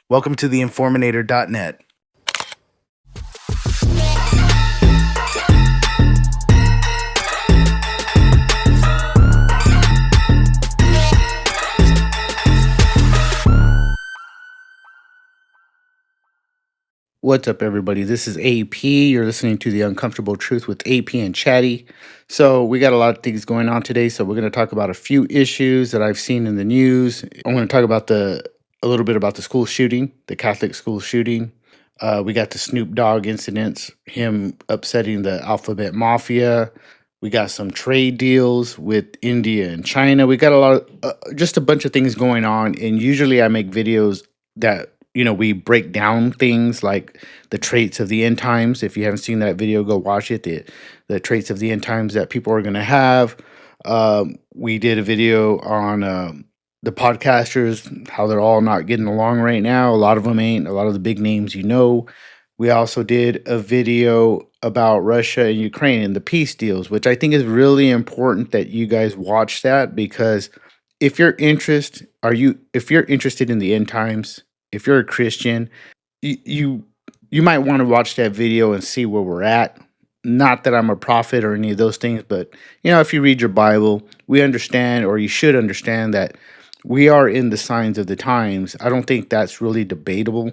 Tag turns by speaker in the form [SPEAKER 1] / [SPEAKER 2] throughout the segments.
[SPEAKER 1] Welcome to the Informator.net. What's up, everybody? This is AP. You're listening to The Uncomfortable Truth with AP and Chatty. So we got a lot of things going on today. So we're going to talk about a few issues that I've seen in the news. I'm going to talk about a little bit about the school shooting, the Catholic school shooting. We got the Snoop Dogg incidents, him upsetting the Alphabet Mafia. We got some trade deals with India and China. We got a lot of, just a bunch of things going on. And usually I make videos that, we break down things like the traits of the end times. If you haven't seen that video, go watch it. The traits of the end times that people are going to have. We did a video on the podcasters, how they're all not getting along right now. A lot of them ain't. A lot of the big names, We also did a video about Russia and Ukraine and the peace deals, which I think is really important that you guys watch that, because if you're interested in the end times, if you're a Christian, you might want to watch that video and see where we're at. Not that I'm a prophet or any of those things, but if you read your Bible, we understand, or you should understand, that we are in the signs of the times. I don't think that's really debatable.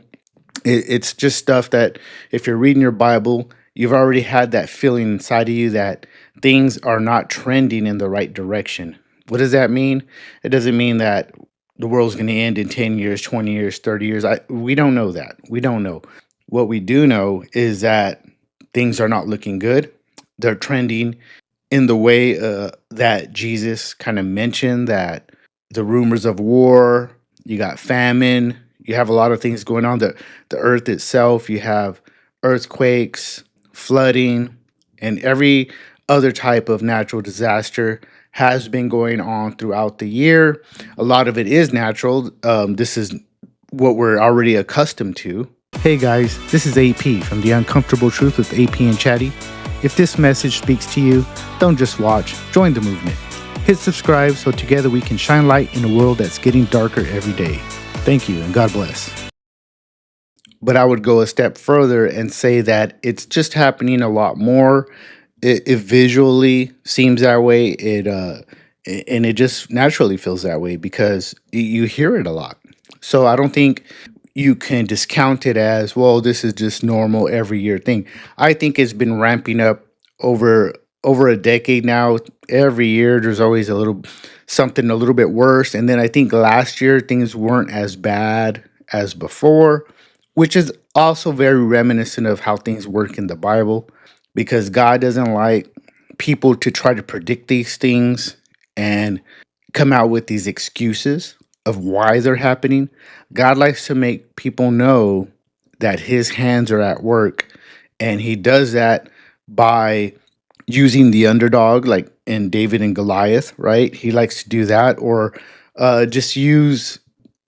[SPEAKER 1] It's just stuff that if you're reading your Bible, you've already had that feeling inside of you that things are not trending in the right direction. What does that mean? It doesn't mean that the world's going to end in 10 years, 20 years, 30 years. We don't know that. We don't know. What we do know is that things are not looking good. They're trending in the way that Jesus kind of mentioned, that the rumors of war, you got famine, you have a lot of things going on. The earth itself, you have earthquakes, flooding, and every other type of natural disaster has been going on throughout the year. A lot of it is natural. This is what we're already accustomed to. Hey guys, this is AP from The Uncomfortable Truth with AP and Chatty. If this message speaks to you, don't just watch, join the movement. Hit subscribe so together we can shine light in a world that's getting darker every day. Thank you and God bless. But I would go a step further and say that it's just happening a lot more. It visually seems that way. And it just naturally feels that way because you hear it a lot. So I don't think you can discount it as, well, this is just normal every year thing. I think it's been ramping up over a decade now. Every year there's always something a little bit worse. And then I think last year things weren't as bad as before, which is also very reminiscent of how things work in the Bible, because God doesn't like people to try to predict these things and come out with these excuses of why they're happening. God likes to make people know that his hands are at work, and he does that by using the underdog, like in David and Goliath, right? He likes to do that, or just use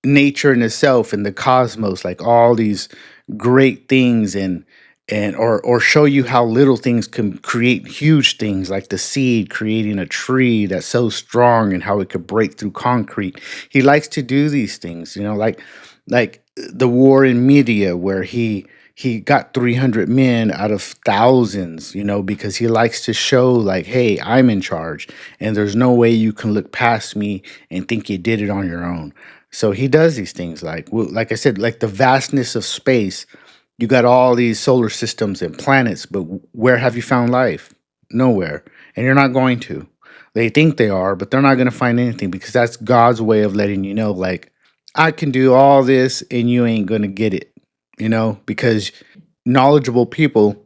[SPEAKER 1] nature in itself and the cosmos, like all these great things, or show you how little things can create huge things, like the seed creating a tree that's so strong and how it could break through concrete. He likes to do these things, like the war in Media, where he got 300 men out of thousands, because he likes to show, like, hey, I'm in charge and there's no way you can look past me and think you did it on your own. So he does these things, like I said, like the vastness of space. You got all these solar systems and planets, but where have you found life? Nowhere. And you're not going to. They think they are, but they're not going to find anything, because that's God's way of letting you know, like, I can do all this and you ain't going to get it, because knowledgeable people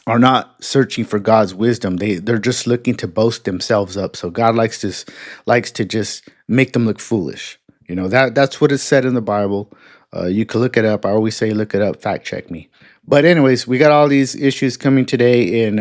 [SPEAKER 1] are not searching for God's wisdom. They're just looking to boast themselves up. So God likes to just make them look foolish. That's what is said in the Bible. You can look it up. I always say look it up, fact check me. But anyways, we got all these issues coming today in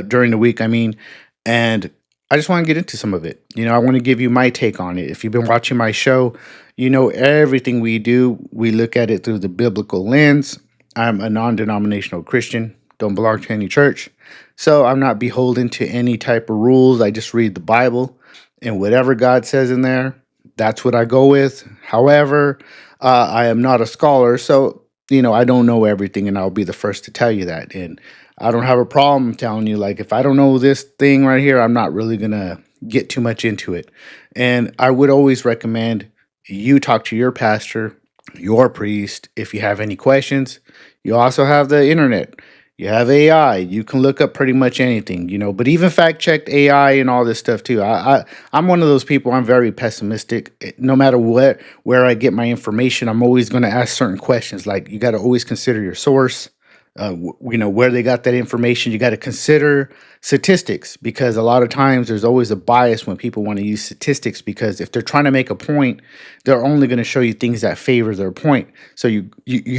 [SPEAKER 1] during the week, and I just want to get into some of it. I want to give you my take on it. If you've been watching my show, everything we do, we look at it through the biblical lens. I'm a non-denominational Christian, don't belong to any church, so I'm not beholden to any type of rules. I just read the Bible, and whatever God says in there, that's what I go with. However, I am not a scholar, so I don't know everything, and I'll be the first to tell you that. And I don't have a problem telling you, like, if I don't know this thing right here, I'm not really gonna get too much into it. And I would always recommend you talk to your pastor, your priest, if you have any questions. You also have the internet. You have AI. You can look up pretty much anything, but even fact checked AI and all this stuff too. I'm one of those people. I'm very pessimistic. No matter where I get my information, I'm always going to ask certain questions. Like, you got to always consider your source. Where they got that information. You got to consider statistics, because a lot of times there's always a bias when people want to use statistics, because if they're trying to make a point, they're only going to show you things that favor their point. So you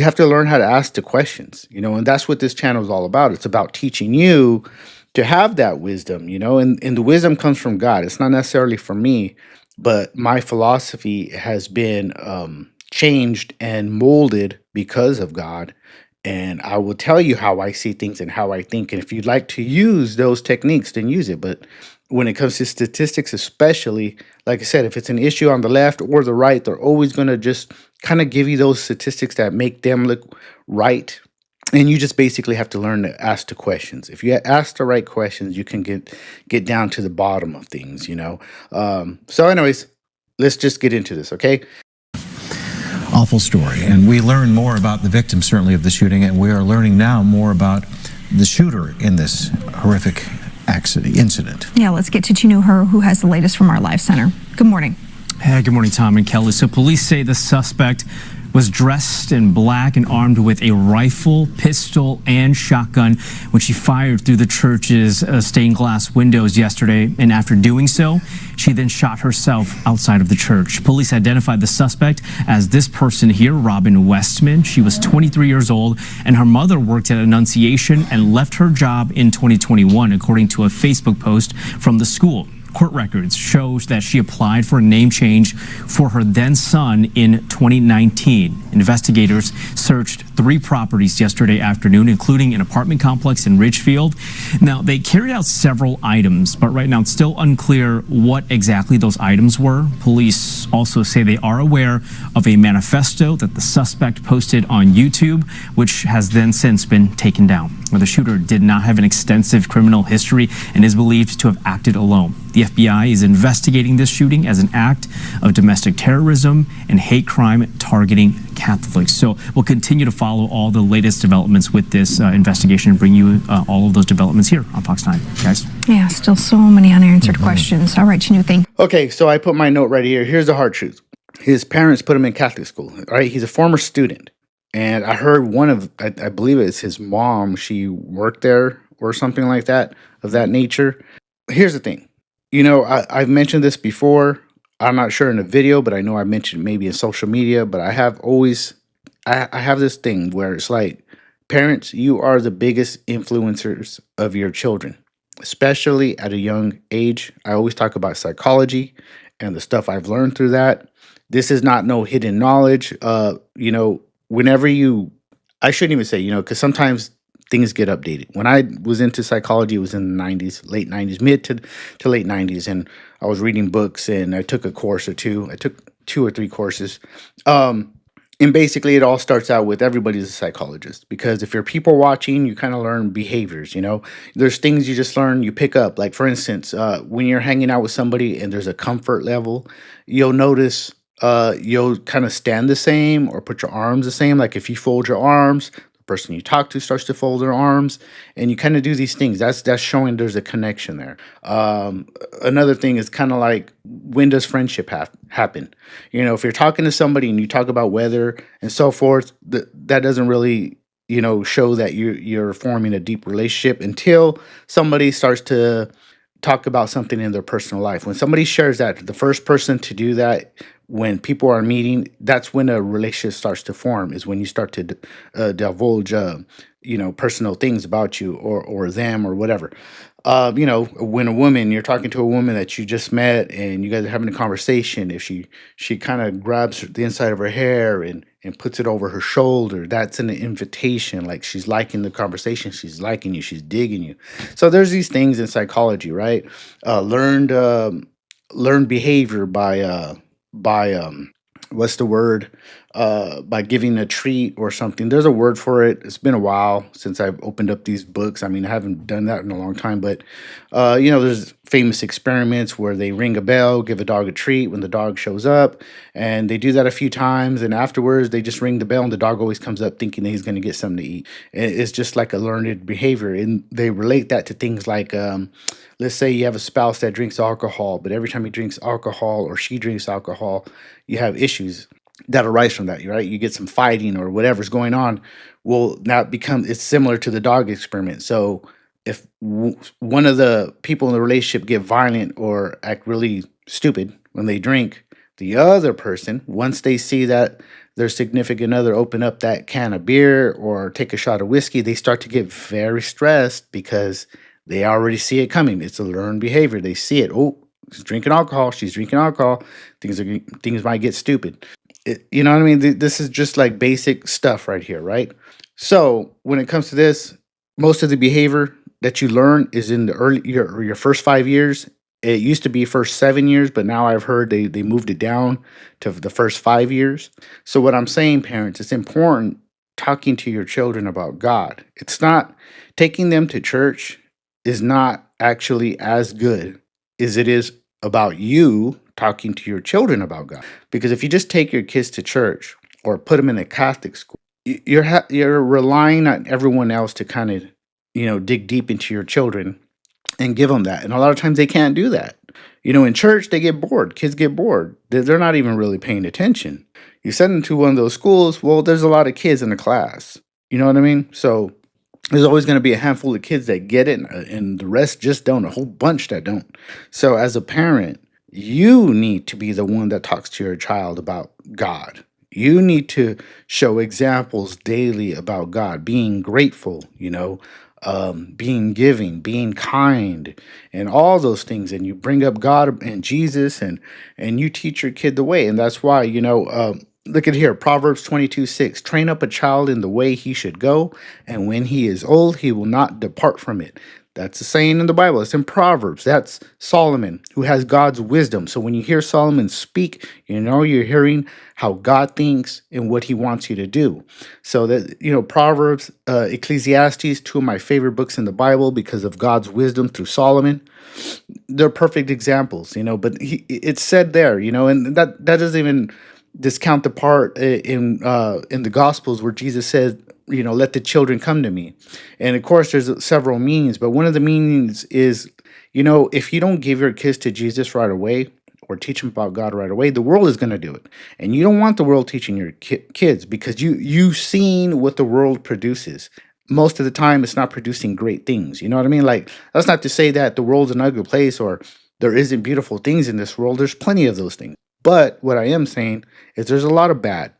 [SPEAKER 1] have to learn how to ask the questions, and that's what this channel is all about. It's about teaching you to have that wisdom, and the wisdom comes from God. It's not necessarily from me, but my philosophy has been changed and molded because of God. And I will tell you how I see things and how I think. And if you'd like to use those techniques, then use it. But when it comes to statistics, especially, like I said, if it's an issue on the left or the right, they're always going to just kind of give you those statistics that make them look right. And you just basically have to learn to ask the questions. If you ask the right questions, you can get down to the bottom of things. So anyways, let's just get into this, okay?
[SPEAKER 2] Awful story. And we learn more about the victim, certainly, of the shooting, and we are learning now more about the shooter in this horrific incident.
[SPEAKER 3] Yeah, let's get to Chinu Her, who has the latest from our Live Center. Good morning.
[SPEAKER 4] Hey, good morning, Tom and Kelly. So police say the suspect was dressed in black and armed with a rifle, pistol, and shotgun when she fired through the church's stained glass windows yesterday. And after doing so, she then shot herself outside of the church. Police identified the suspect as this person here, Robin Westman. She was 23 years old, and her mother worked at Annunciation and left her job in 2021, according to a Facebook post from the school. Court records shows that she applied for a name change for her then son in 2019. Investigators searched 3 properties yesterday afternoon, including an apartment complex in Ridgefield. Now, they carried out several items, but right now it's still unclear what exactly those items were. Police also say they are aware of a manifesto that the suspect posted on YouTube, which has then since been taken down. Where the shooter did not have an extensive criminal history and is believed to have acted alone. The FBI is investigating this shooting as an act of domestic terrorism and hate crime targeting Catholics. So we'll continue to follow all the latest developments with this investigation and bring you all of those developments here on Fox 9, guys.
[SPEAKER 3] Yeah, still so many unanswered questions. All right, Chinu, thank you.
[SPEAKER 1] Okay, so I put my note right here. Here's the hard truth. His parents put him in Catholic school, right? He's a former student. And I heard I believe it's his mom, she worked there or something like that, of that nature. Here's the thing. I've mentioned this before. I'm not sure in a video, but I know I mentioned maybe in social media, but I have this thing where it's like, parents, you are the biggest influencers of your children, especially at a young age. I always talk about psychology and the stuff I've learned through that. This is not no hidden knowledge. I shouldn't even say, because sometimes things get updated. When I was into psychology, it was in the 90s, late 90s, mid to late 90s. And I was reading books and I took a course or two. I took 2 or 3 courses. And basically it all starts out with everybody's a psychologist, because if you're people watching, you kind of learn behaviors, There's things you just learn, you pick up. Like, for instance, when you're hanging out with somebody and there's a comfort level, you'll notice you'll kind of stand the same or put your arms the same. Like, if you fold your arms, the person you talk to starts to fold their arms, and you kind of do these things. That's showing there's a connection there. Another thing is kind of like, when does friendship happen? If you're talking to somebody and you talk about weather and so forth, that doesn't really show that you're forming a deep relationship until somebody starts to talk about something in their personal life. When somebody shares that, the first person to do that, when people are meeting, that's when a relationship starts to form, is when you start to divulge, personal things about you or them or whatever. When you're talking to a woman that you just met and you guys are having a conversation, if she kind of grabs the inside of her hair and puts it over her shoulder, that's an invitation. Like, she's liking the conversation, she's liking you, she's digging you. So there's these things in psychology, right? Learned behavior by what's the word? by giving a treat or something. There's a word for it. It's been a while since I've opened up these books. I mean, I haven't done that in a long time, but there's famous experiments where they ring a bell, give a dog a treat when the dog shows up, and they do that a few times, and afterwards they just ring the bell, and the dog always comes up thinking that he's going to get something to eat. It's just like a learned behavior, and they relate that to things like, let's say you have a spouse that drinks alcohol, but every time he drinks alcohol or she drinks alcohol, you have issues that arise from that, right? You get some fighting or whatever's going on. Well, now it's similar to the dog experiment. So if one of the people in the relationship get violent or act really stupid when they drink, the other person, once they see that their significant other open up that can of beer or take a shot of whiskey, they start to get very stressed because they already see it coming. It's a learned behavior. They see it. Oh, she's drinking alcohol. She's drinking alcohol. Things might get stupid. You know what I mean? This is just like basic stuff right here, right? So when it comes to this, most of the behavior that you learn is in the your first 5 years. It used to be first 7 years, but now I've heard they moved it down to the first 5 years. So what I'm saying, parents, it's important talking to your children about God. It's not taking them to church is not actually as good as it is about you talking to your children about God. Because if you just take your kids to church or put them in a Catholic school, you're relying on everyone else to kind of dig deep into your children and give them that. And a lot of times they can't do that. In church they get bored. Kids get bored. They're not even really paying attention. You send them to one of those schools. Well, there's a lot of kids in the class. You know what I mean? So there's always going to be a handful of kids that get it, and the rest just don't. A whole bunch that don't. So as a parent, you need to be the one that talks to your child about God. You need to show examples daily about God, being grateful, being giving, being kind, and all those things. And you bring up God and Jesus, and you teach your kid the way. And that's why, look at here, Proverbs 22:6. Train up a child in the way he should go, and when he is old, he will not depart from it. That's a saying in the Bible. It's in Proverbs. That's Solomon, who has God's wisdom. So when you hear Solomon speak, you're hearing how God thinks and what he wants you to do. So that, Proverbs, Ecclesiastes, two of my favorite books in the Bible because of God's wisdom through Solomon. They're perfect examples, but it's said there, and that doesn't even discount the part in the Gospels where Jesus said, let the children come to me. And of course, there's several meanings, but one of the meanings is, if you don't give your kids to Jesus right away or teach them about God right away, the world is going to do it. And you don't want the world teaching your kids because you've seen what the world produces. Most of the time, it's not producing great things. You know what I mean? Like, that's not to say that the world's an ugly place or there isn't beautiful things in this world. There's plenty of those things. But what I am saying is there's a lot of bad.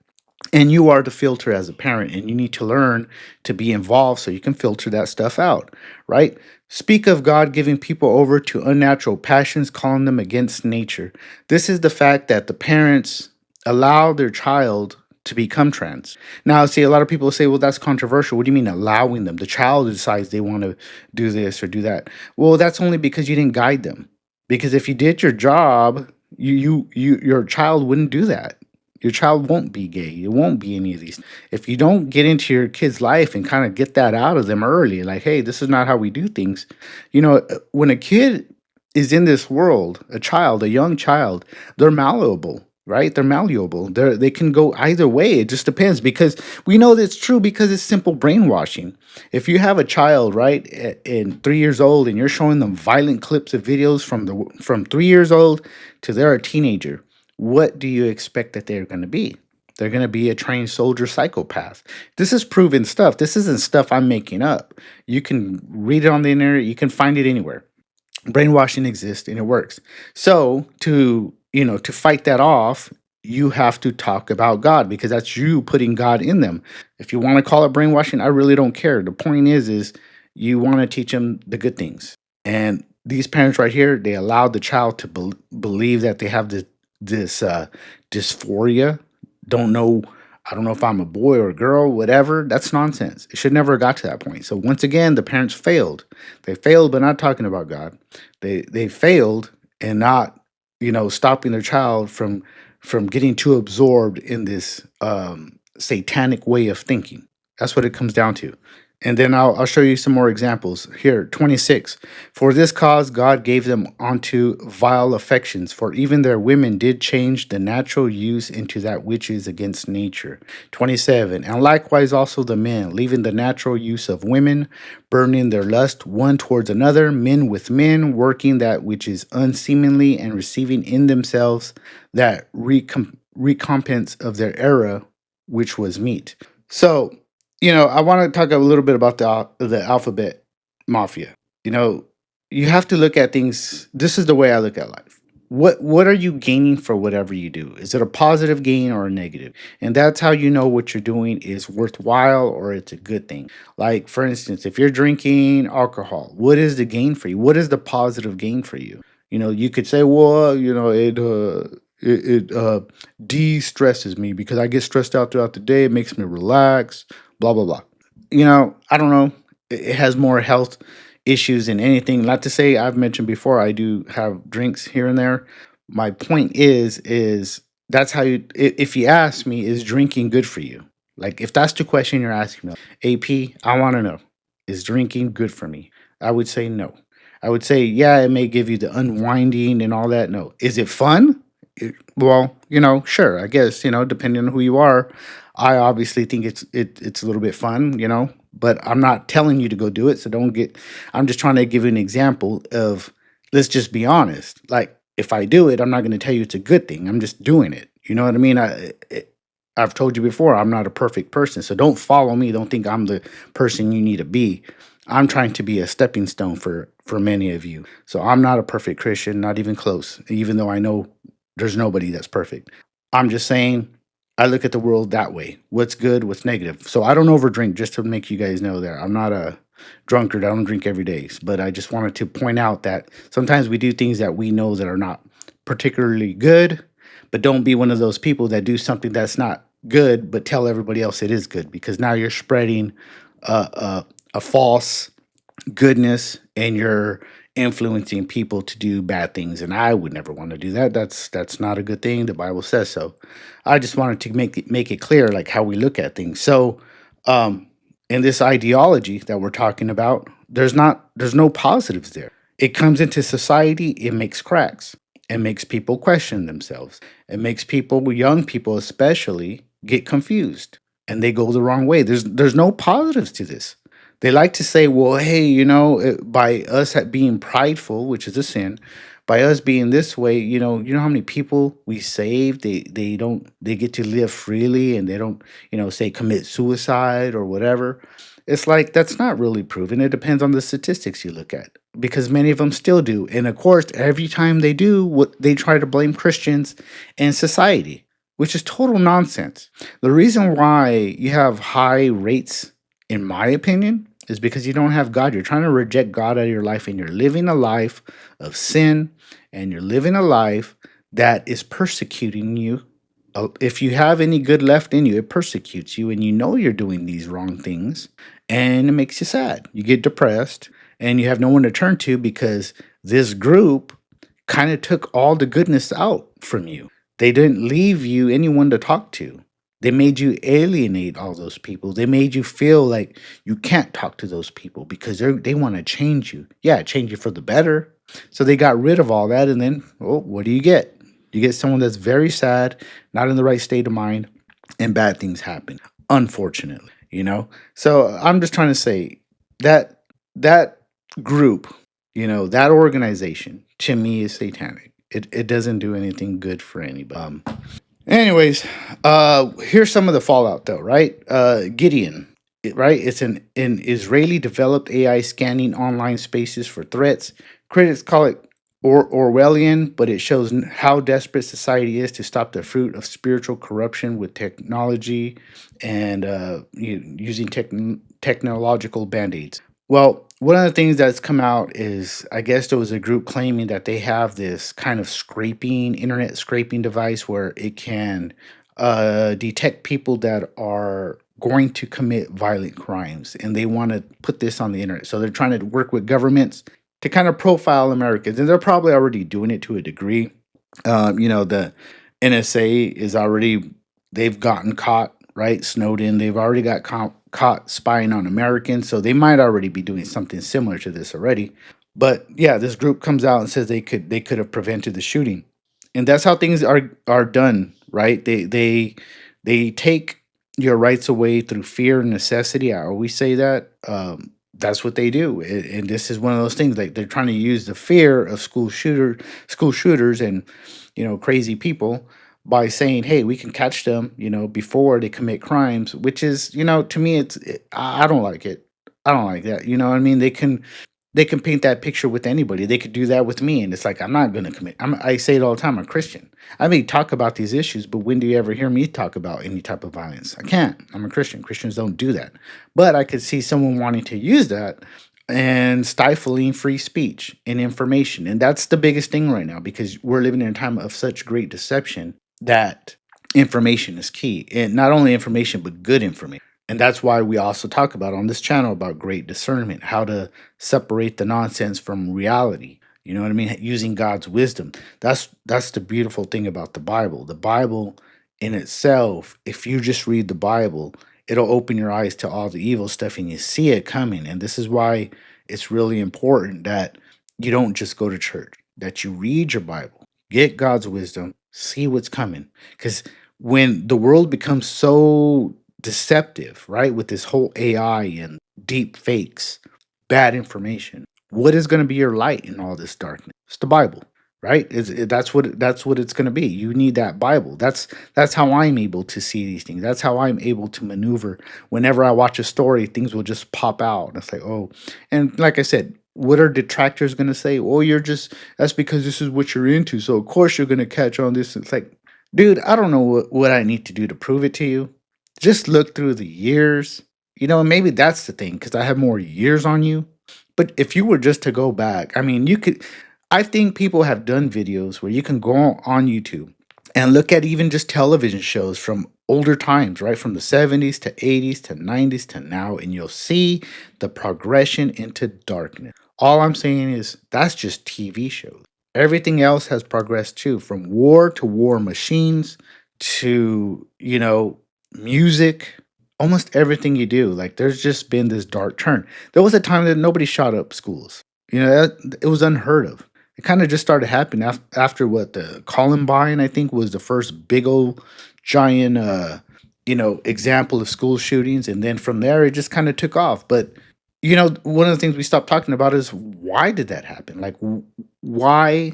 [SPEAKER 1] And you are the filter as a parent, and you need to learn to be involved so you can filter that stuff out, right? Speak of God giving people over to unnatural passions, calling them against nature. This is the fact that the parents allow their child to become trans. Now, see, a lot of people say, well, that's controversial. What do you mean allowing them? The child decides they want to do this or do that. Well, that's only because you didn't guide them. Because if you did your job, your child wouldn't do that. Your child won't be gay. It won't be any of these. If you don't get into your kid's life and kind of get that out of them early, like, hey, this is not how we do things. When a kid is in this world, a young child, they're malleable, right? They're malleable. They can go either way. It just depends, because we know that's true because it's simple brainwashing. If you have a child, right, and 3 years old, and you're showing them violent clips of videos from 3 years old to they're a teenager, what do you expect that they're going to be? They're going to be a trained soldier psychopath. This is proven stuff. This isn't stuff I'm making up. You can read it on the internet. You can find it anywhere. Brainwashing exists and it works. So to fight that off, you have to talk about God, because that's you putting God in them. If you want to call it brainwashing, I really don't care. The point is you want to teach them the good things. And these parents right here, they allowed the child to believe that they have this dysphoria. I don't know if I'm a boy or a girl, whatever. That's nonsense. It should never have got to that point. So once again, the parents failed. They failed by not talking about God. They failed in not stopping their child from from getting too absorbed in this satanic way of thinking. That's what it comes down to. And then I'll show you some more examples. Here, 26. For this cause God gave them unto vile affections, for even their women did change the natural use into that which is against nature. 27. And likewise also the men, leaving the natural use of women, burning their lust one towards another, men with men, working that which is unseemly, and receiving in themselves that recompense of their error, which was meet. So, I want to talk a little bit about the alphabet mafia. You know, you have to look at things. This is the way I look at life. What are you gaining for whatever you do? Is it a positive gain or a negative? And that's how you know what you're doing is worthwhile or it's a good thing. Like for instance, if you're drinking alcohol, what is the gain for you? What is the positive gain for you? You could say, well, it de-stresses me because I get stressed out throughout the day. It makes me relax, blah, blah, blah. I don't know. It has more health issues than anything. Not to say I've mentioned before, I do have drinks here and there. My point is that's how if you ask me, is drinking good for you? Like if that's the question you're asking me, AP, I want to know, is drinking good for me? I would say no. I would say, yeah, it may give you the unwinding and all that. No. Is it fun? Well, sure, I guess, depending on who you are, I obviously think it's a little bit fun, but I'm not telling you to go do it. So I'm just trying to give you an example of, let's just be honest. Like if I do it, I'm not going to tell you it's a good thing. I'm just doing it. You know what I mean? I've told you before, I'm not a perfect person. So don't follow me. Don't think I'm the person you need to be. I'm trying to be a stepping stone for many of you. So I'm not a perfect Christian, not even close, even though I know there's nobody that's perfect. I'm just saying I look at the world that way. What's good, what's negative. So I don't overdrink, just to make you guys know that. I'm not a drunkard. I don't drink every day. But I just wanted to point out that sometimes we do things that we know that are not particularly good, but don't be one of those people that do something that's not good, but tell everybody else it is good, because now you're spreading a false goodness and you're influencing people to do bad things, and I would never want to do that. That's not a good thing. The Bible says so. I just wanted to make it clear, like how we look at things. So in this ideology that we're talking about, there's no positives there. It comes into society, it makes cracks. It makes people question themselves. It makes people, young people especially, get confused and they go the wrong way. There's no positives to this. They like to say, well, hey, by us being prideful, which is a sin, by us being this way, you know how many people we save, they get to live freely and they don't, say commit suicide or whatever. It's like that's not really proven. It depends on the statistics you look at, because many of them still do. And of course, every time they do, what they try to blame Christians and society, which is total nonsense. The reason why you have high rates, in my opinion, is because you don't have God. You're trying to reject God out of your life, and you're living a life of sin, and you're living a life that is persecuting you. If you have any good left in you, it persecutes you, and you know you're doing these wrong things, and it makes you sad. You get depressed, and you have no one to turn to because this group kind of took all the goodness out from you. They didn't leave you anyone to talk to. They made you alienate all those people. They made you feel like you can't talk to those people because they want to change you. Yeah, change you for the better. So they got rid of all that, and then, oh, what do you get? You get someone that's very sad, not in the right state of mind, and bad things happen, unfortunately, So I'm just trying to say that group, that organization, to me is satanic. It doesn't do anything good for anybody. Anyways, here's some of the fallout, though, right? Gideon, right? It's an Israeli-developed AI scanning online spaces for threats. Critics call it Orwellian, but it shows how desperate society is to stop the fruit of spiritual corruption with technology and using technological band-aids. Well, one of the things that's come out is, I guess there was a group claiming that they have this kind of internet scraping device where it can detect people that are going to commit violent crimes, and they want to put this on the internet. So they're trying to work with governments to kind of profile Americans, and they're probably already doing it to a degree. The NSA is already, they've gotten caught, right? Snowed in. They've already got caught spying on Americans. So they might already be doing something similar to this already. But yeah, this group comes out and says they could have prevented the shooting. And that's how things are done, right? They take your rights away through fear and necessity. I always say that. That's what they do, and this is one of those things. Like, they're trying to use the fear of school shooters, and crazy people, by saying, "Hey, we can catch them," before they commit crimes. Which is, to me, I don't like it. I don't like that. You know what I mean? They can paint that picture with anybody. They could do that with me, and it's like, I'm not going to commit. I say it all the time. I'm a Christian. I may talk about these issues, but when do you ever hear me talk about any type of violence? I can't. I'm a Christian. Christians don't do that. But I could see someone wanting to use that and stifling free speech and information, and that's the biggest thing right now, because we're living in a time of such great deception that information is key, and not only information but good information. And that's why we also talk about on this channel about great discernment, how to separate the nonsense from reality. You know what I mean? Using God's wisdom. That's the beautiful thing about the Bible. The Bible in itself, if you just read the Bible, it'll open your eyes to all the evil stuff and you see it coming. And this is why it's really important that you don't just go to church, that you read your Bible, get God's wisdom, see what's coming. Because when the world becomes so deceptive, right, with this whole AI and deep fakes, bad information, what is going to be your light in all this darkness? It's the Bible, right? That's what it's going to be. You need that Bible. That's how I'm able to see these things. That's how I'm able to maneuver. Whenever I watch a story, things will just pop out. And it's like, oh, and like I said, what are detractors going to say? Oh, that's because this is what you're into. So of course you're going to catch on this. It's like, dude, I don't know what I need to do to prove it to you. Just look through the years. And maybe that's the thing, because I have more years on you. But if you were just to go back, I mean, I think people have done videos where you can go on YouTube and look at even just television shows from older times, right? From the 70s to 80s to 90s to now, and you'll see the progression into darkness. All I'm saying is that's just TV shows. Everything else has progressed too, from war to war machines to, music, almost everything you do. Like, there's just been this dark turn. There was a time that nobody shot up schools. It was unheard of. It kind of just started happening after what, the Columbine, I think, was the first big old giant, example of school shootings. And then from there, it just kind of took off. But, one of the things we stopped talking about is, why did that happen? Like, why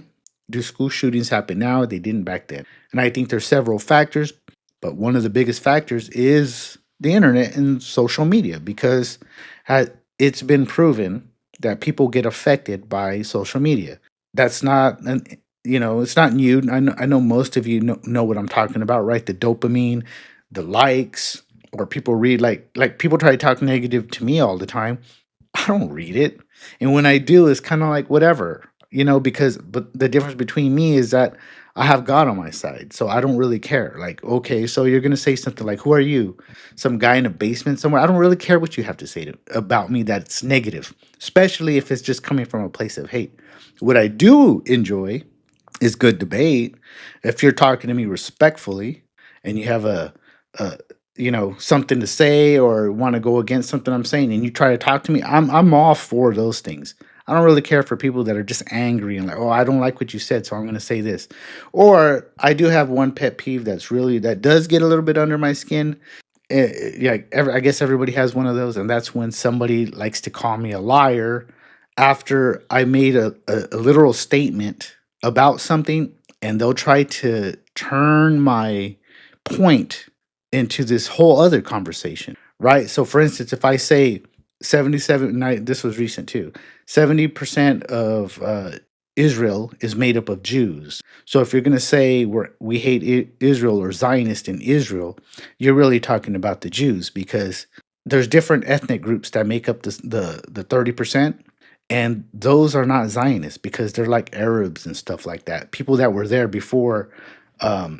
[SPEAKER 1] do school shootings happen now? They didn't back then. And I think there's several factors, but one of the biggest factors is the internet and social media, because it's been proven that people get affected by social media. That's not, it's not new. I know most of you know what I'm talking about, right? The dopamine, the likes, or people read, like people try to talk negative to me all the time. I don't read it. And when I do, it's kind of like whatever, but the difference between me is that I have God on my side. So I don't really care. Like, okay, so you're going to say something like, who are you? Some guy in a basement somewhere? I don't really care what you have to say about me that's negative, especially if it's just coming from a place of hate. What I do enjoy is good debate. If you're talking to me respectfully and you have a something to say or want to go against something I'm saying, and you try to talk to me, I'm all for those things. I don't really care for people that are just angry and like, oh, I don't like what you said, so I'm going to say this. Or I do have one pet peeve that does get a little bit under my skin. Yeah, I guess everybody has one of those, and that's when somebody likes to call me a liar after I made a literal statement about something, and they'll try to turn my point into this whole other conversation, right? So, for instance, if I say 77, this was recent too, 70% of Israel is made up of Jews. So if you're going to say we hate Israel or Zionist in Israel, you're really talking about the Jews, because there's different ethnic groups that make up the 30%. And those are not Zionists, because they're like Arabs and stuff like that. People that were there before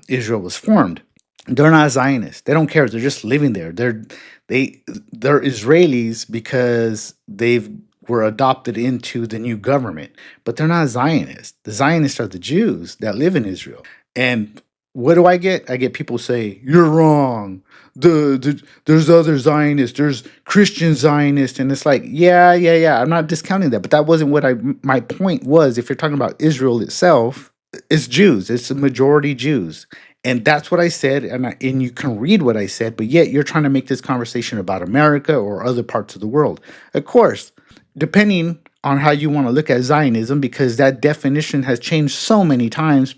[SPEAKER 1] Israel was formed. They're not Zionists. They don't care. They're just living there. They're Israelis because they've were adopted into the new government, but they're not Zionists. The Zionists are the Jews that live in Israel. And what do I get? I get people say, "You're wrong. There's other Zionists. There's Christian Zionists," and it's like, yeah. I'm not discounting that, but that wasn't what my point was. If you're talking about Israel itself, it's Jews. It's the majority Jews, and that's what I said. And you can read what I said, but yet you're trying to make this conversation about America or other parts of the world. Of course, depending on how you want to look at Zionism, because that definition has changed so many times.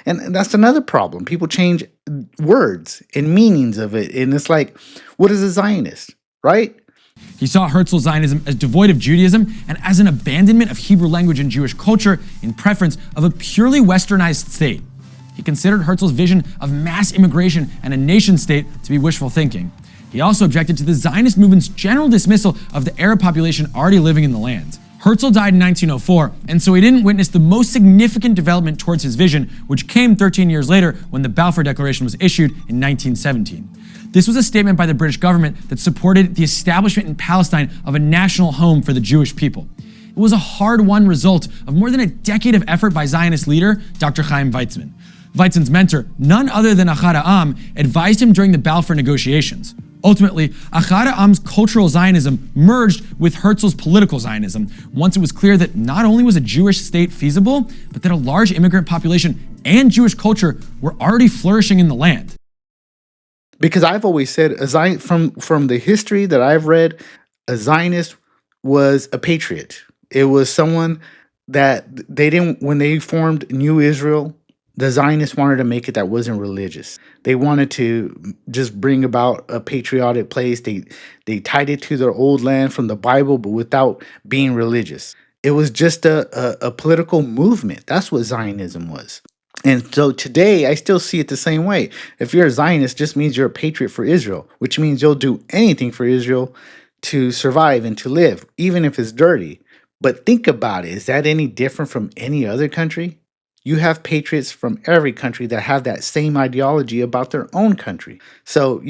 [SPEAKER 1] And that's another problem. People change words and meanings of it. And it's like, what is a Zionist, right?
[SPEAKER 5] He saw Herzl's Zionism as devoid of Judaism and as an abandonment of Hebrew language and Jewish culture in preference of a purely westernized state. He considered Herzl's vision of mass immigration and a nation state to be wishful thinking. He also objected to the Zionist movement's general dismissal of the Arab population already living in the land. Herzl died in 1904, and so he didn't witness the most significant development towards his vision, which came 13 years later when the Balfour Declaration was issued in 1917. This was a statement by the British government that supported the establishment in Palestine of a national home for the Jewish people. It was a hard-won result of more than a decade of effort by Zionist leader Dr. Chaim Weizmann. Weizmann's mentor, none other than Ahad Ha'am, advised him during the Balfour negotiations. Ultimately, Ahad Ha'am's cultural Zionism merged with Herzl's political Zionism once it was clear that not only was a Jewish state feasible, but that a large immigrant population and Jewish culture were already flourishing in the land.
[SPEAKER 1] Because I've always said, from the history that I've read, a Zionist was a patriot. It was someone that when they formed New Israel, the Zionists wanted to make it that wasn't religious. They wanted to just bring about a patriotic place. They tied it to their old land from the Bible, but without being religious. It was just a political movement. That's what Zionism was. And so today, I still see it the same way. If you're a Zionist, it just means you're a patriot for Israel, which means you'll do anything for Israel to survive and to live, even if it's dirty. But think about it. Is that any different from any other country? You have patriots from every country that have that same ideology about their own country. So,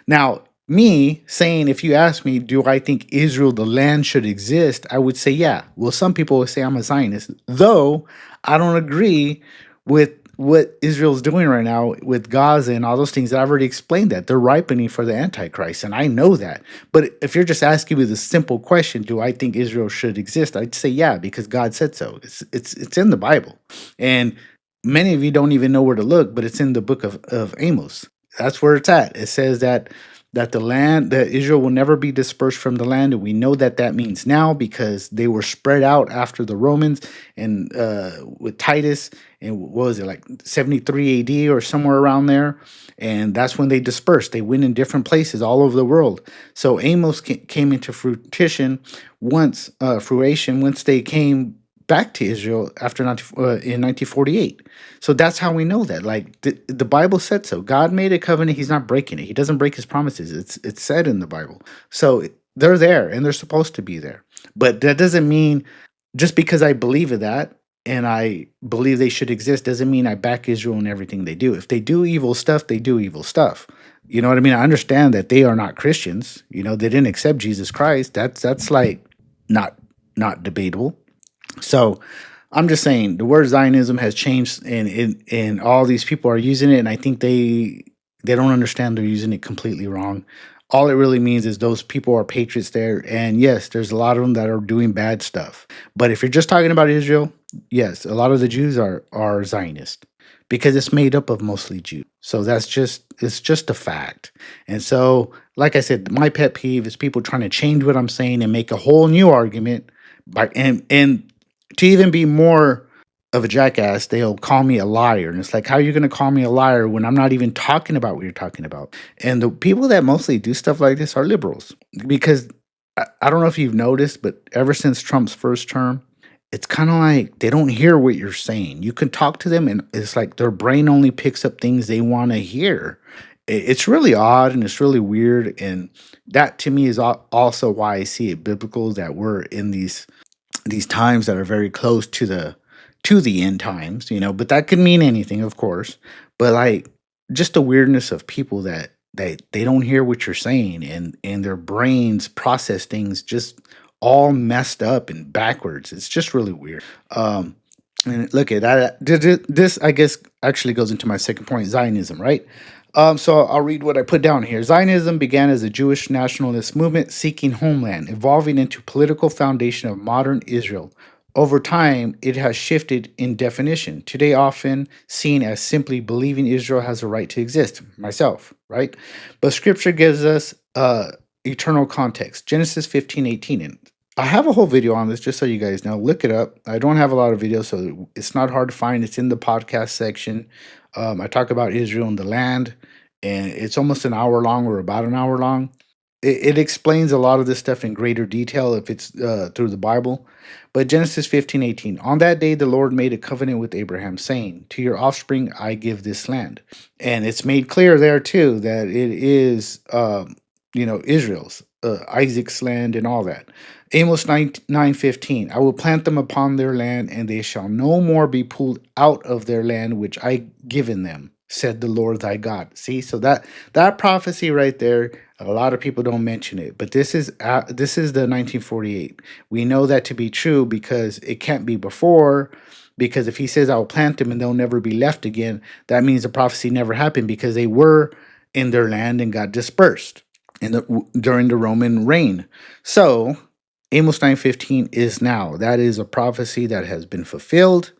[SPEAKER 1] now me saying, if you ask me, do I think Israel, the land, should exist? I would say, yeah. Well, some people would say I'm a Zionist, though I don't agree with what Israel's doing right now with Gaza and all those things. I've already explained that. They're ripening for the Antichrist, and I know that. But if you're just asking me the simple question, do I think Israel should exist? I'd say yeah, because God said so. It's in the Bible. And many of you don't even know where to look, but it's in the book of Amos. That's where it's at. It says that Israel will never be dispersed from the land. And we know that means now, because they were spread out after the Romans and with Titus, and what was it, like 73 AD or somewhere around there. And that's when they dispersed. They went in different places all over the world. So Amos came into fruition once they came back to Israel in 1948. So that's how we know that. Like the Bible said so. God made a covenant. He's not breaking it. He doesn't break his promises. It's said in the Bible. So they're there, and they're supposed to be there. But that doesn't mean, just because I believe in that and I believe they should exist, doesn't mean I back Israel in everything they do. If they do evil stuff, they do evil stuff. You know what I mean? I understand that they are not Christians. They didn't accept Jesus Christ. That's like not debatable. So I'm just saying the word Zionism has changed, and all these people are using it, and I think they don't understand they're using it completely wrong. All it really means is those people are patriots there, and yes, there's a lot of them that are doing bad stuff. But if you're just talking about Israel, yes, a lot of the Jews are Zionist, because it's made up of mostly Jews. So it's just a fact. And so, like I said, my pet peeve is people trying to change what I'm saying and make a whole new argument and to even be more of a jackass, they'll call me a liar. And it's like, how are you going to call me a liar when I'm not even talking about what you're talking about? And the people that mostly do stuff like this are liberals. Because I don't know if you've noticed, but ever since Trump's first term, it's kind of like they don't hear what you're saying. You can talk to them, and it's like their brain only picks up things they want to hear. It's really odd, and it's really weird. And that, to me, is also why I see it biblical, that we're in these times that are very close to the end times, but that could mean anything, of course. But like, just the weirdness of people that they don't hear what you're saying, and their brains process things just all messed up and backwards. It's just really weird. And look at that. This, I guess actually goes into my second point, Zionism, right? So I'll read what I put down here. Zionism began as a Jewish nationalist movement seeking homeland, evolving into political foundation of modern Israel. Over time, it has shifted in definition, today often seen as simply believing Israel has a right to exist, myself, right? But scripture gives us eternal context. Genesis 15:18. And I have a whole video on this just so you guys know. Look it up. I don't have a lot of videos, so it's not hard to find. It's in the podcast section. I talk about Israel and the land, and it's almost an hour long or about an hour long. It explains a lot of this stuff in greater detail if it's through the Bible. But Genesis 15:18. On that day, the Lord made a covenant with Abraham, saying, to your offspring, I give this land. And it's made clear there, too, that it is, Israel's, Isaac's land and all that. Amos 9:15. I will plant them upon their land, and they shall no more be pulled out of their land which I given them, said the Lord thy God. See, so that prophecy right there, a lot of people don't mention it, but this is the 1948. We know that to be true because it can't be before. Because if he says I will plant them and they'll never be left again, that means the prophecy never happened because they were in their land and got dispersed during the Roman reign. So Amos 9:15 is now. That is a prophecy that has been fulfilled,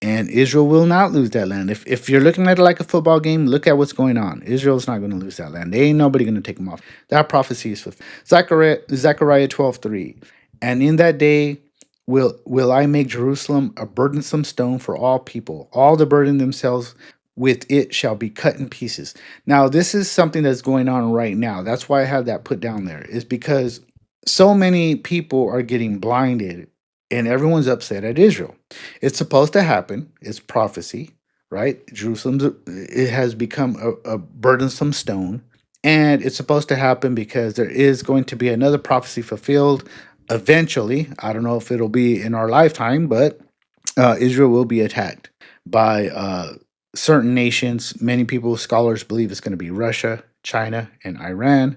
[SPEAKER 1] and Israel will not lose that land. If you're looking at it like a football game, look at what's going on. Israel's not going to lose that land. They ain't nobody going to take them off. That prophecy is fulfilled. Zechariah 12:3. And in that day will I make Jerusalem a burdensome stone for all people. All the burden themselves with it shall be cut in pieces. Now, this is something that's going on right now. That's why I have that put down there, is because so many people are getting blinded and everyone's upset at Israel. It's supposed to happen. It's prophecy, right? It has become a burdensome stone. And it's supposed to happen because there is going to be another prophecy fulfilled eventually. I don't know if it'll be in our lifetime, but Israel will be attacked by certain nations. Many people, scholars, believe it's going to be Russia, China, and Iran.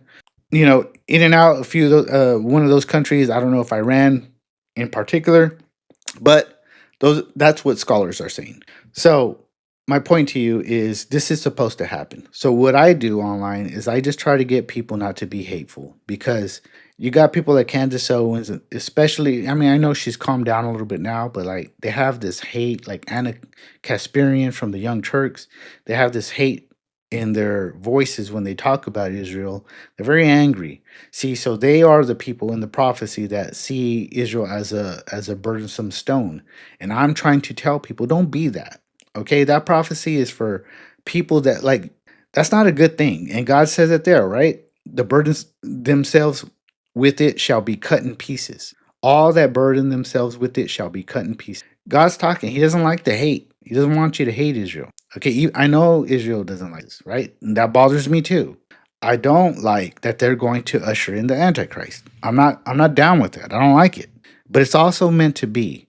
[SPEAKER 1] In and out a few of those, one of those countries. I don't know if Iran in particular, but that's what scholars are saying. So my point to you is this is supposed to happen. So what I do online is I just try to get people not to be hateful, because you got people like Candace Owens, especially. I mean, I know she's calmed down a little bit now, but like they have this hate, like Anna Kasparian from the Young Turks. They have this hate in their voices when they talk about Israel. They're very angry. See, so they are the people in the prophecy that see Israel as a burdensome stone. And I'm trying to tell people, don't be that. Okay, that prophecy is for people that that's not a good thing. And God says it there, right? The burdens themselves with it shall be cut in pieces. All that burden themselves with it shall be cut in pieces. God's talking. He doesn't like the hate. He doesn't want you to hate Israel. Okay, I know Israel doesn't like this, right? And that bothers me too. I don't like that they're going to usher in the Antichrist. I'm not down with that. I don't like it. But it's also meant to be.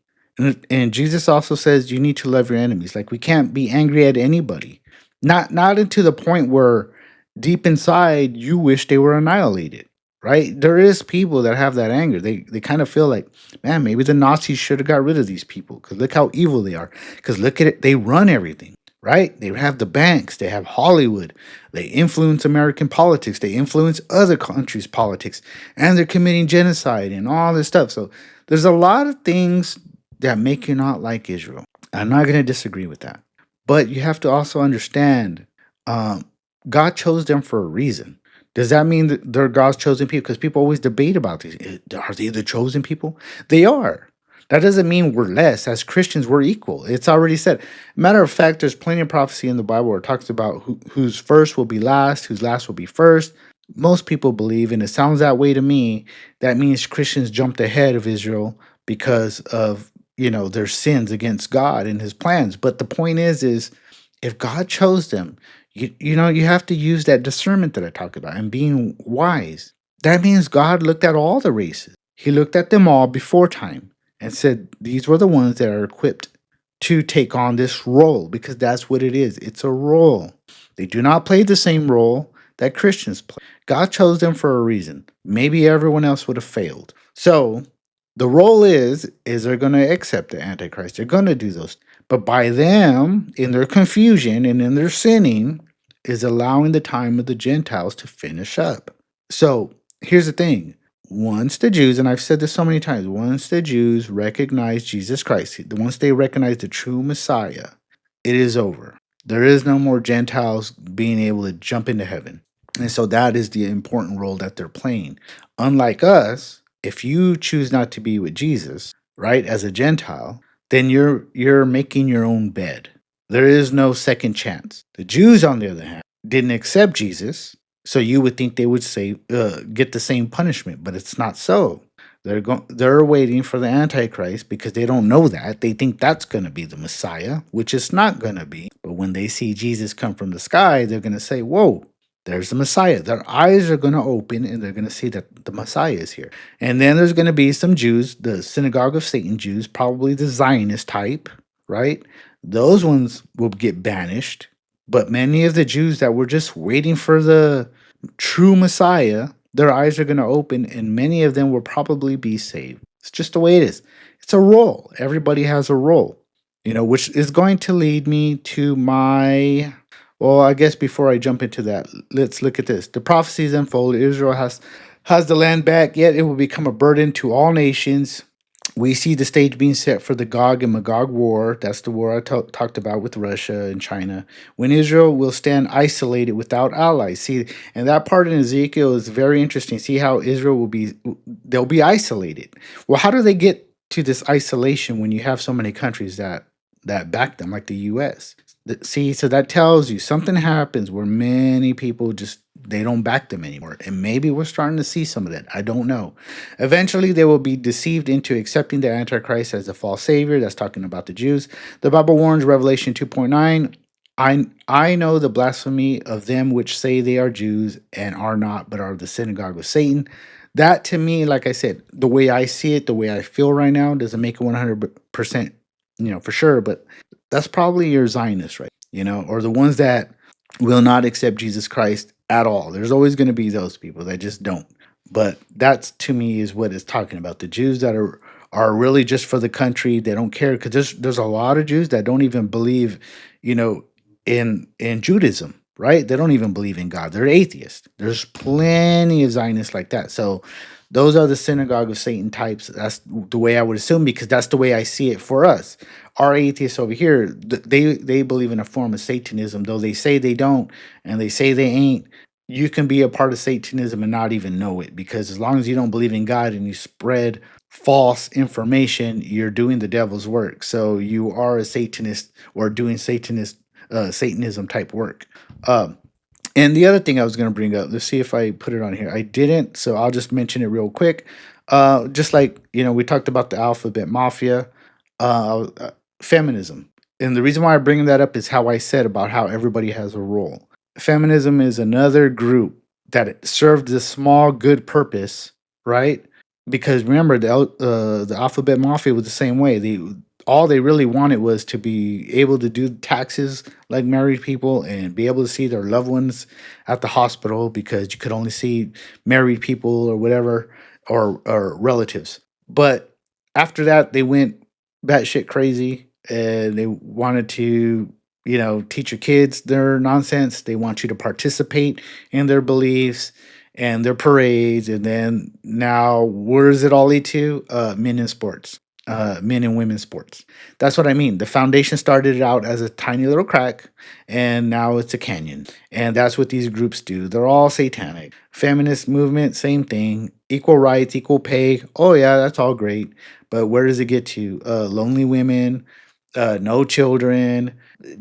[SPEAKER 1] And Jesus also says you need to love your enemies. Like, we can't be angry at anybody. Not into the point where deep inside you wish they were annihilated, right? There is people that have that anger. They kind of feel like, man, maybe the Nazis should have got rid of these people because look how evil they are. Because look at it, they run everything, right? They have the banks, they have Hollywood, they influence American politics, they influence other countries' politics, and they're committing genocide and all this stuff. So there's a lot of things that make you not like Israel. I'm not going to disagree with that. But you have to also understand, God chose them for a reason. Does that mean that they're God's chosen people? Because people always debate about these. Are they the chosen people? They are. That doesn't mean we're less. As Christians, we're equal. It's already said. Matter of fact, there's plenty of prophecy in the Bible where it talks about whose first will be last, whose last will be first. Most people believe, and it sounds that way to me, that means Christians jumped ahead of Israel because of their sins against God and his plans. But the point is if God chose them, you have to use that discernment that I talk about and being wise. That means God looked at all the races. He looked at them all before time and said, these were the ones that are equipped to take on this role, because that's what it is. It's a role. They do not play the same role that Christians play. God chose them for a reason. Maybe everyone else would have failed. So the role is they're going to accept the Antichrist. They're going to do those. But by them, in their confusion and in their sinning, is allowing the time of the Gentiles to finish up. So here's the thing. Once the Jews, and I've said this so many times, once the Jews recognize Jesus Christ, once they recognize the true Messiah, it is over. There is no more Gentiles being able to jump into heaven. And so that is the important role that they're playing. Unlike us, if you choose not to be with Jesus, right, as a Gentile, then you're making your own bed. There is no second chance. The Jews, on the other hand, didn't accept Jesus, so you would think they would say get the same punishment, but it's not so. They're waiting for the Antichrist because they don't know that. They think that's going to be the Messiah, which it's not going to be. But when they see Jesus come from the sky, they're going to say, "Whoa, there's the Messiah." Their eyes are going to open and they're going to see that the Messiah is here. And then there's going to be some Jews, the synagogue of Satan Jews, probably the Zionist type, right? Those ones will get banished. But many of the Jews that were just waiting for the true Messiah, their eyes are going to open and many of them will probably be saved. It's just the way it is. It's a role. Everybody has a role, which is going to lead me to my. Well, I guess before I jump into that, let's look at this. The prophecies unfold. Israel has the land back, yet it will become a burden to all nations. We see the stage being set for the Gog and Magog war. That's the war I talked about with Russia and China. When Israel will stand isolated without allies. See, and that part in Ezekiel is very interesting. See how Israel they'll be isolated. Well, how do they get to this isolation when you have so many countries that back them, like the U.S.? See, so that tells you something happens where many people they don't back them anymore. And maybe we're starting to see some of that. I don't know. Eventually, they will be deceived into accepting the Antichrist as a false savior. That's talking about the Jews. The Bible warns, Revelation 2.9, I know the blasphemy of them which say they are Jews and are not, but are the synagogue of Satan. That to me, like I said, the way I see it, the way I feel right now, doesn't make it 100%, for sure. But that's probably your Zionists, right? Or the ones that will not accept Jesus Christ at all. There's always going to be those people that just don't. But that's, to me, is what it's talking about. The Jews that are really just for the country. They don't care, because there's a lot of Jews that don't even believe, in Judaism, right? They don't even believe in God. They're atheists. There's plenty of Zionists like that. So those are the synagogue of Satan types. That's the way I would assume, because that's the way I see it for us. Our atheists over here, they believe in a form of Satanism, though they say they don't and they say they ain't. You can be a part of Satanism and not even know it, because as long as you don't believe in God and you spread false information, you're doing the devil's work. So you are a Satanist or doing Satanism type work. And the other thing I was going to bring up, let's see if I put it on here. I didn't, so I'll just mention it real quick. Just like, we talked about the alphabet mafia, feminism. And the reason why I'm bringing that up is how I said about how everybody has a role. Feminism is another group that served this small good purpose, right? Because remember, the alphabet mafia was the same way. All they really wanted was to be able to do taxes like married people and be able to see their loved ones at the hospital, because you could only see married people or whatever, or relatives. But after that, they went batshit crazy and they wanted to, teach your kids their nonsense. They want you to participate in their beliefs and their parades. And then now, where does it all lead to? Men in sports. Men and women's sports. That's what I mean. The foundation started out as a tiny little crack, and now it's a canyon. And that's what these groups do. They're all satanic. Feminist movement, same thing. Equal rights, equal pay. Oh yeah, that's all great. But where does it get to? Lonely women, no children,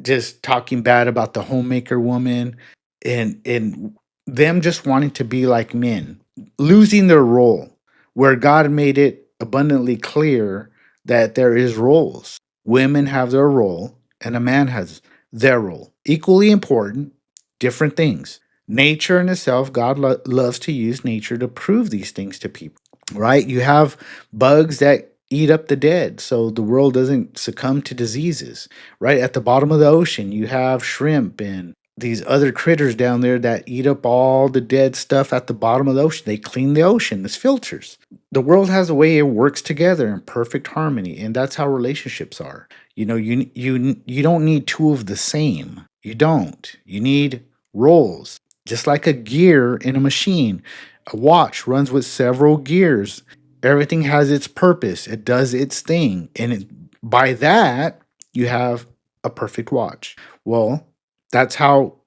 [SPEAKER 1] just talking bad about the homemaker woman, and them just wanting to be like men, losing their role, where God made it abundantly clear that there is roles. Women have their role and a man has their role. Equally important, different things. Nature in itself, God loves to use nature to prove these things to people, right? You have bugs that eat up the dead so the world doesn't succumb to diseases, right? At the bottom of the ocean, you have shrimp and these other critters down there that eat up all the dead stuff at the bottom of the ocean. They clean the ocean. There's filters. The world has a way it works together in perfect harmony, and that's how relationships are. You don't need two of the same. You don't. You need roles. Just like a gear in a machine. A watch runs with several gears. Everything has its purpose. It does its thing. By that, you have a perfect watch. Well, that's how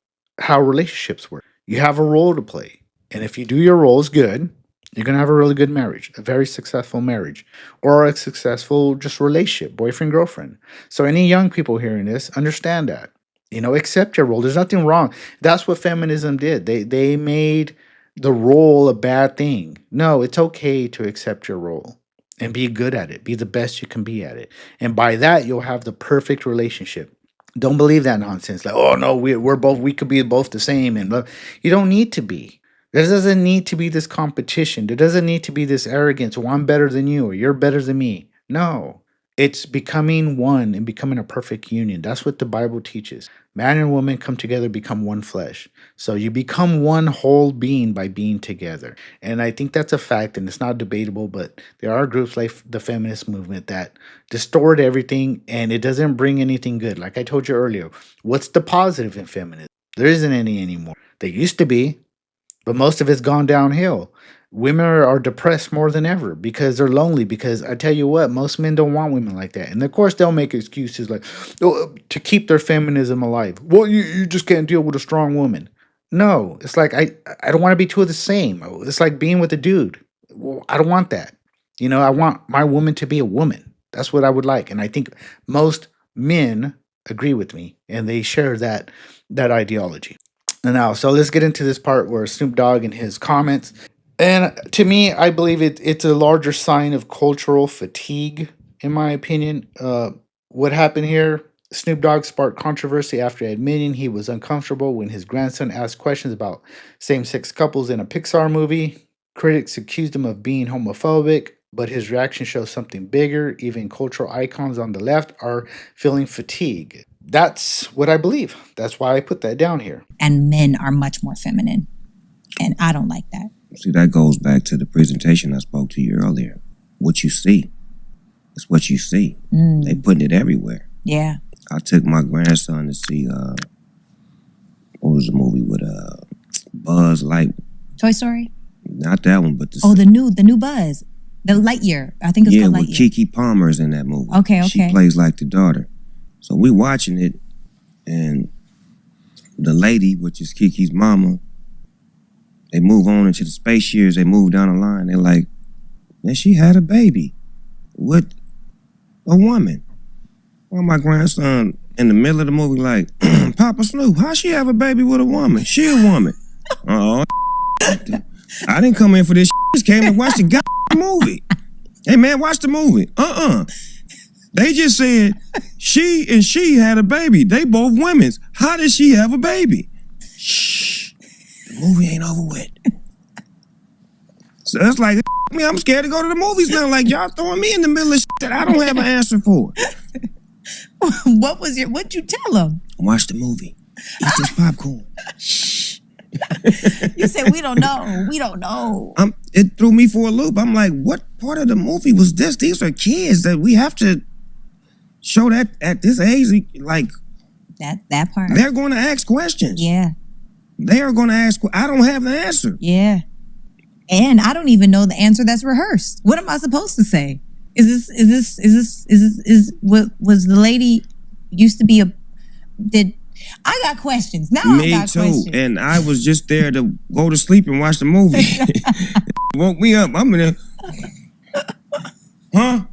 [SPEAKER 1] relationships work. You have a role to play. And if you do your roles good, you're going to have a really good marriage, a very successful marriage, or a successful just relationship, boyfriend, girlfriend. So, any young people hearing this, understand that. Accept your role. There's nothing wrong. That's what feminism did. They made the role a bad thing. No, it's okay to accept your role and be good at it. Be the best you can be at it. And by that, you'll have the perfect relationship. Don't believe that nonsense. Like, oh no, we could be both the same, and you don't need to be. There doesn't need to be this competition. There doesn't need to be this arrogance. Well, I'm better than you, or you're better than me. No, it's becoming one and becoming a perfect union. That's what the Bible teaches. Man and woman come together, become one flesh. So you become one whole being by being together. And I think that's a fact, and it's not debatable, but there are groups like the feminist movement that distort everything, and it doesn't bring anything good. Like I told you earlier, what's the positive in feminism? There isn't any anymore. There used to be, but most of it's gone downhill. Women are depressed more than ever because they're lonely. Because I tell you what, most men don't want women like that. And of course, they'll make excuses like, oh, to keep their feminism alive. Well, you just can't deal with a strong woman. No, it's like I don't want to be two of the same. It's like being with a dude. Well, I don't want that. I want my woman to be a woman. That's what I would like. And I think most men agree with me, and they share that ideology. Now, so let's get into this part where Snoop Dogg and his comments. And to me, I believe it's a larger sign of cultural fatigue, in my opinion. What happened here? Snoop Dogg sparked controversy after admitting he was uncomfortable when his grandson asked questions about same-sex couples in a Pixar movie. Critics accused him of being homophobic, but his reaction shows something bigger. Even cultural icons on the left are feeling fatigue. That's what I believe. That's why I put that down here.
[SPEAKER 6] And men are much more feminine. And I don't like that.
[SPEAKER 7] See, that goes back to the presentation I spoke to you earlier. What you see is what you see. They putting it everywhere.
[SPEAKER 6] Yeah.
[SPEAKER 7] I took my grandson to see, what was the movie with Buzz Light?
[SPEAKER 6] Toy Story?
[SPEAKER 7] Not that one, but
[SPEAKER 6] the new Buzz. The Lightyear. I think it's called Lightyear.
[SPEAKER 7] Yeah, with Kiki Palmer's in that movie.
[SPEAKER 6] Okay.
[SPEAKER 7] She plays like the daughter. So we watching it, and the lady, which is Kiki's mama, they move on into the space years. They move down the line. They're like, and she had a baby with a woman. Well, my grandson in the middle of the movie like, Papa Snoop, how she have a baby with a woman? She a woman. Oh, I didn't come in for this. Just came and watched the goddamn movie. Hey man, watch the movie. They just said she had a baby. They both women's. How did she have a baby? Shh. The movie ain't over with. So it's like, me, I'm scared to go to the movies now. Like, y'all throwing me in the middle of that I don't have an answer for.
[SPEAKER 6] What'd you tell him?
[SPEAKER 7] Watch the movie. Eat this popcorn.
[SPEAKER 6] Shh. You said, we don't know. We don't know.
[SPEAKER 7] It threw me for a loop. I'm like, what part of the movie was this? These are kids that we have to show that at this age, like
[SPEAKER 6] that part.
[SPEAKER 7] They're going to ask questions.
[SPEAKER 6] Yeah. They
[SPEAKER 7] are going to ask. I don't have the answer.
[SPEAKER 6] Yeah. And I don't even know the answer that's rehearsed. What am I supposed to say? Is what was the lady used to be I got questions. Now I got
[SPEAKER 7] too.
[SPEAKER 6] questions.
[SPEAKER 7] And I was just there to go to sleep and watch the movie. Woke me up. I'm in there. Huh?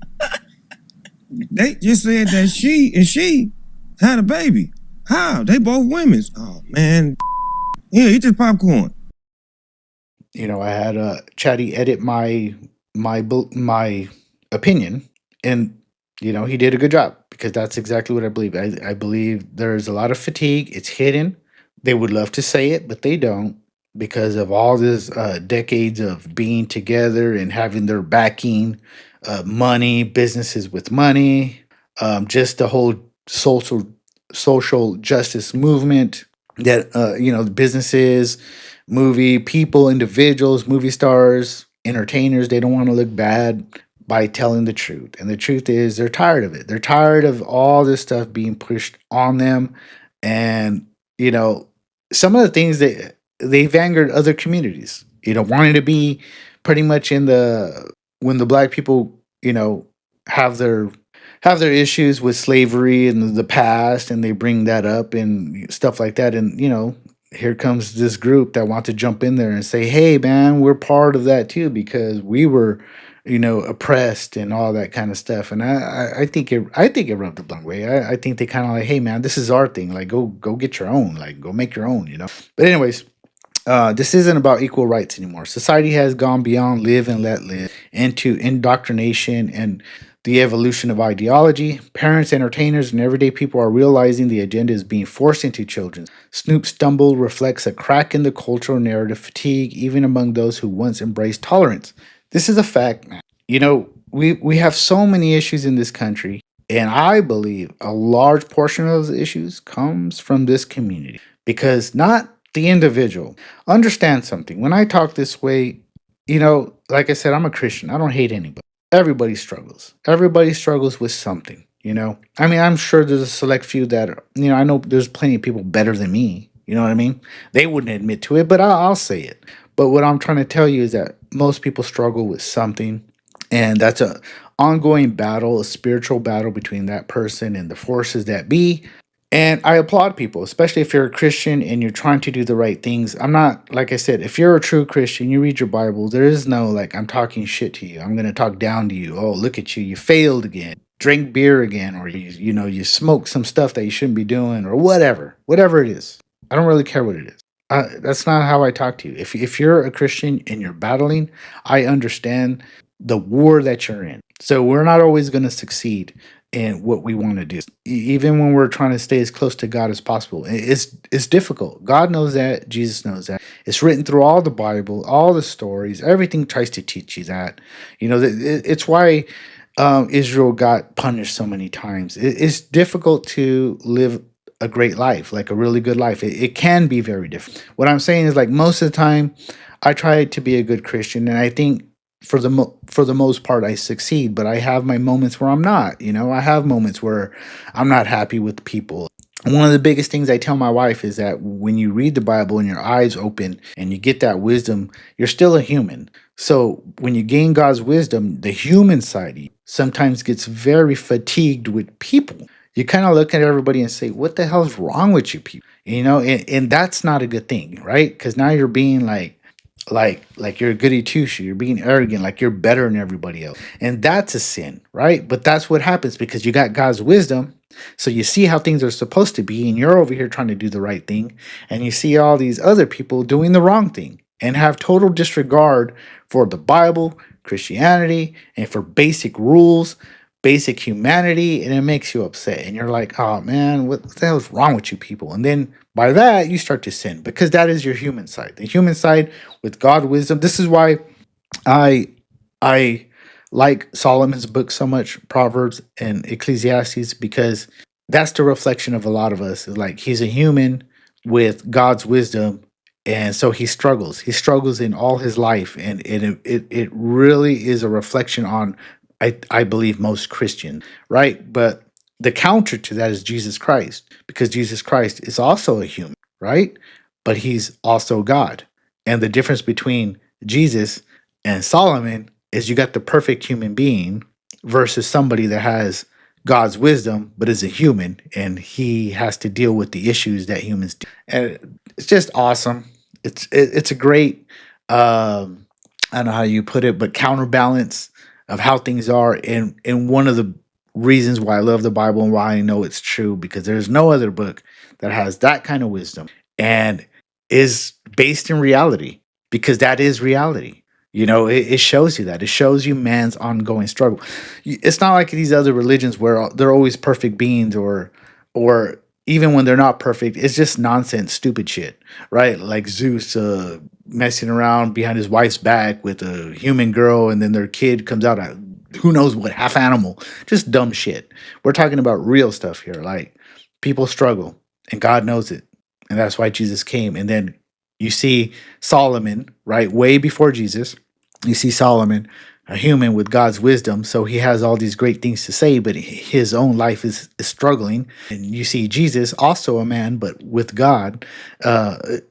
[SPEAKER 7] They just said that she had a baby. How? They both women's. Oh man. Yeah, eat this popcorn.
[SPEAKER 1] I had Chatty edit my opinion, and he did a good job, because that's exactly what I believe. I believe there's a lot of fatigue. It's hidden. They would love to say it, but they don't, because of all this decades of being together and having their backing, money, businesses with money, just the whole social justice movement that the businesses, movie people, individuals, movie stars, entertainers, they don't want to look bad. by telling the truth. And the truth is they're tired of it. They're tired of all this stuff being pushed on them. And, you know, some of the things that they've angered other communities, wanting to be pretty much in the when the black people, have their issues with slavery and the past, and they bring that up and stuff like that. And, here comes this group that want to jump in there and say, hey man, we're part of that too, because we were, oppressed and all that kind of stuff. And I think it rubbed the wrong way. I think they kind of like, hey man, this is our thing. Like, go get your own. Like, go make your own. But anyways, this isn't about equal rights anymore. Society has gone beyond live and let live into indoctrination and the evolution of ideology. Parents, entertainers, and everyday people are realizing the agenda is being forced into children. Snoop's stumble reflects a crack in the cultural narrative fatigue, even among those who once embraced tolerance. This is a fact, man. We have so many issues in this country, and I believe a large portion of those issues comes from this community because not the individual. Understand something. When I talk this way, like I said, I'm a Christian. I don't hate anybody. Everybody struggles. Everybody struggles with something, I mean, I'm sure there's a select few that, I know there's plenty of people better than me. You know what I mean? They wouldn't admit to it, but I'll say it. But what I'm trying to tell you is that most people struggle with something, and that's a ongoing battle, a spiritual battle between that person and the forces that be. And I applaud people, especially if you're a Christian and you're trying to do the right things. I'm not, like I said, if you're a true Christian, you read your Bible, there is no like, I'm talking shit to you. I'm going to talk down to you. Oh, look at you. You failed again. Drink beer again. Or, you smoke some stuff that you shouldn't be doing or whatever it is. I don't really care what it is. That's not how I talk to you. If you're a Christian and you're battling, I understand the war that you're in. So we're not always going to succeed in what we want to do. Even when we're trying to stay as close to God as possible, it's difficult. God knows that. Jesus knows that. It's written through all the Bible, all the stories. Everything tries to teach you that. It's why Israel got punished so many times. It's difficult to live a great life, like a really good life. It can be very difficult. What I'm saying is, like, most of the time, I try to be a good Christian, and I think for the most part I succeed, but I have my moments where I'm not. I have moments where I'm not happy with people. One of the biggest things I tell my wife is that when you read the Bible and your eyes open and you get that wisdom, you're still a human. So when you gain God's wisdom, the human side of you sometimes gets very fatigued with people. You kind of look at everybody and say, what the hell's wrong with you people? And that's not a good thing, right? Because now you're being like you're a goody two shoe. You're being arrogant, like you're better than everybody else, and that's a sin, right? But that's what happens because you got God's wisdom, so you see how things are supposed to be, and you're over here trying to do the right thing, and you see all these other people doing the wrong thing and have total disregard for the Bible, Christianity, and for basic rules, basic humanity, and it makes you upset. And you're like, oh man, what the hell is wrong with you people? And then by that, you start to sin because that is your human side. The human side with God wisdom. This is why I I like Solomon's book so much, Proverbs and Ecclesiastes, because that's the reflection of a lot of us. Like, he's a human with God's wisdom, and so he struggles. He struggles in all his life, and it really is a reflection on, I believe, most Christian, right? But the counter to that is Jesus Christ, because Jesus Christ is also a human, right? But he's also God. And the difference between Jesus and Solomon is you got the perfect human being versus somebody that has God's wisdom but is a human, and he has to deal with the issues that humans do. And it's just awesome. It's a great I don't know how you put it, but counterbalance of how things are. And one of the reasons why I love the Bible and why I know it's true, because there's no other book that has that kind of wisdom and is based in reality, because that is reality. It shows you that. It shows you man's ongoing struggle. It's not like these other religions where they're always perfect beings, or even when they're not perfect, it's just nonsense, stupid shit, right? Like Zeus messing around behind his wife's back with a human girl, and then their kid comes out a who knows what, half animal, just dumb shit. We're talking about real stuff here. Like, people struggle, and God knows it, and that's why Jesus came. And then you see Solomon, right, way before Jesus. You see Solomon a human with God's wisdom. So he has all these great things to say, but his own life is struggling. And you see Jesus, also a man, but with God,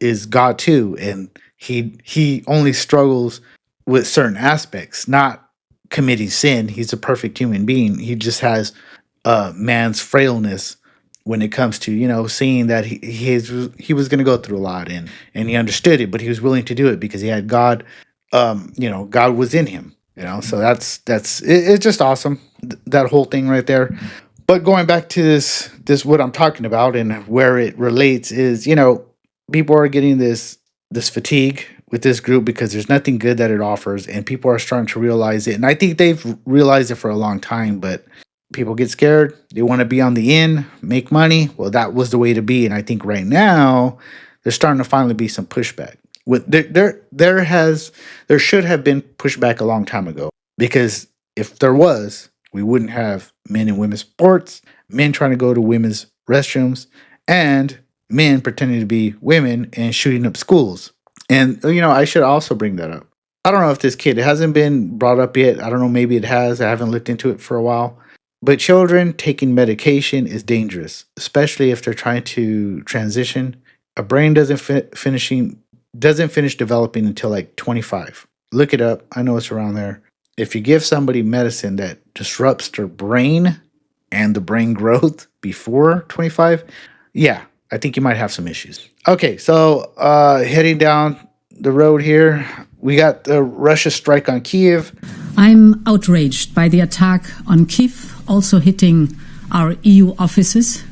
[SPEAKER 1] is God too. And he only struggles with certain aspects, not committing sin. He's a perfect human being. He just has man's frailness when it comes to, seeing that he was going to go through a lot, and he understood it, but he was willing to do it because he had God. God was in him. So it's just awesome, that whole thing right there. But going back to this what I'm talking about and where it relates is, people are getting this fatigue with this group because there's nothing good that it offers, and people are starting to realize it. And I think they've realized it for a long time, but people get scared. They want to be on the in, make money. Well, that was the way to be. And I think right now there's starting to finally be some pushback. With there should have been pushback a long time ago, because if there was, we wouldn't have men in women's sports, men trying to go to women's restrooms, and men pretending to be women and shooting up schools. And I should also bring that up. I don't know if this kid, it hasn't been brought up yet. I don't know, maybe it has. I haven't looked into it for a while. But children taking medication is dangerous, especially if they're trying to transition. A brain doesn't finish developing until like 25. Look it up. I know it's around there. If you give somebody medicine that disrupts their brain and the brain growth before 25, yeah, I think you might have some issues. Okay, so heading down the road here, we got the Russia strike on Kyiv.
[SPEAKER 8] I'm outraged by the attack on Kyiv, also hitting our EU offices.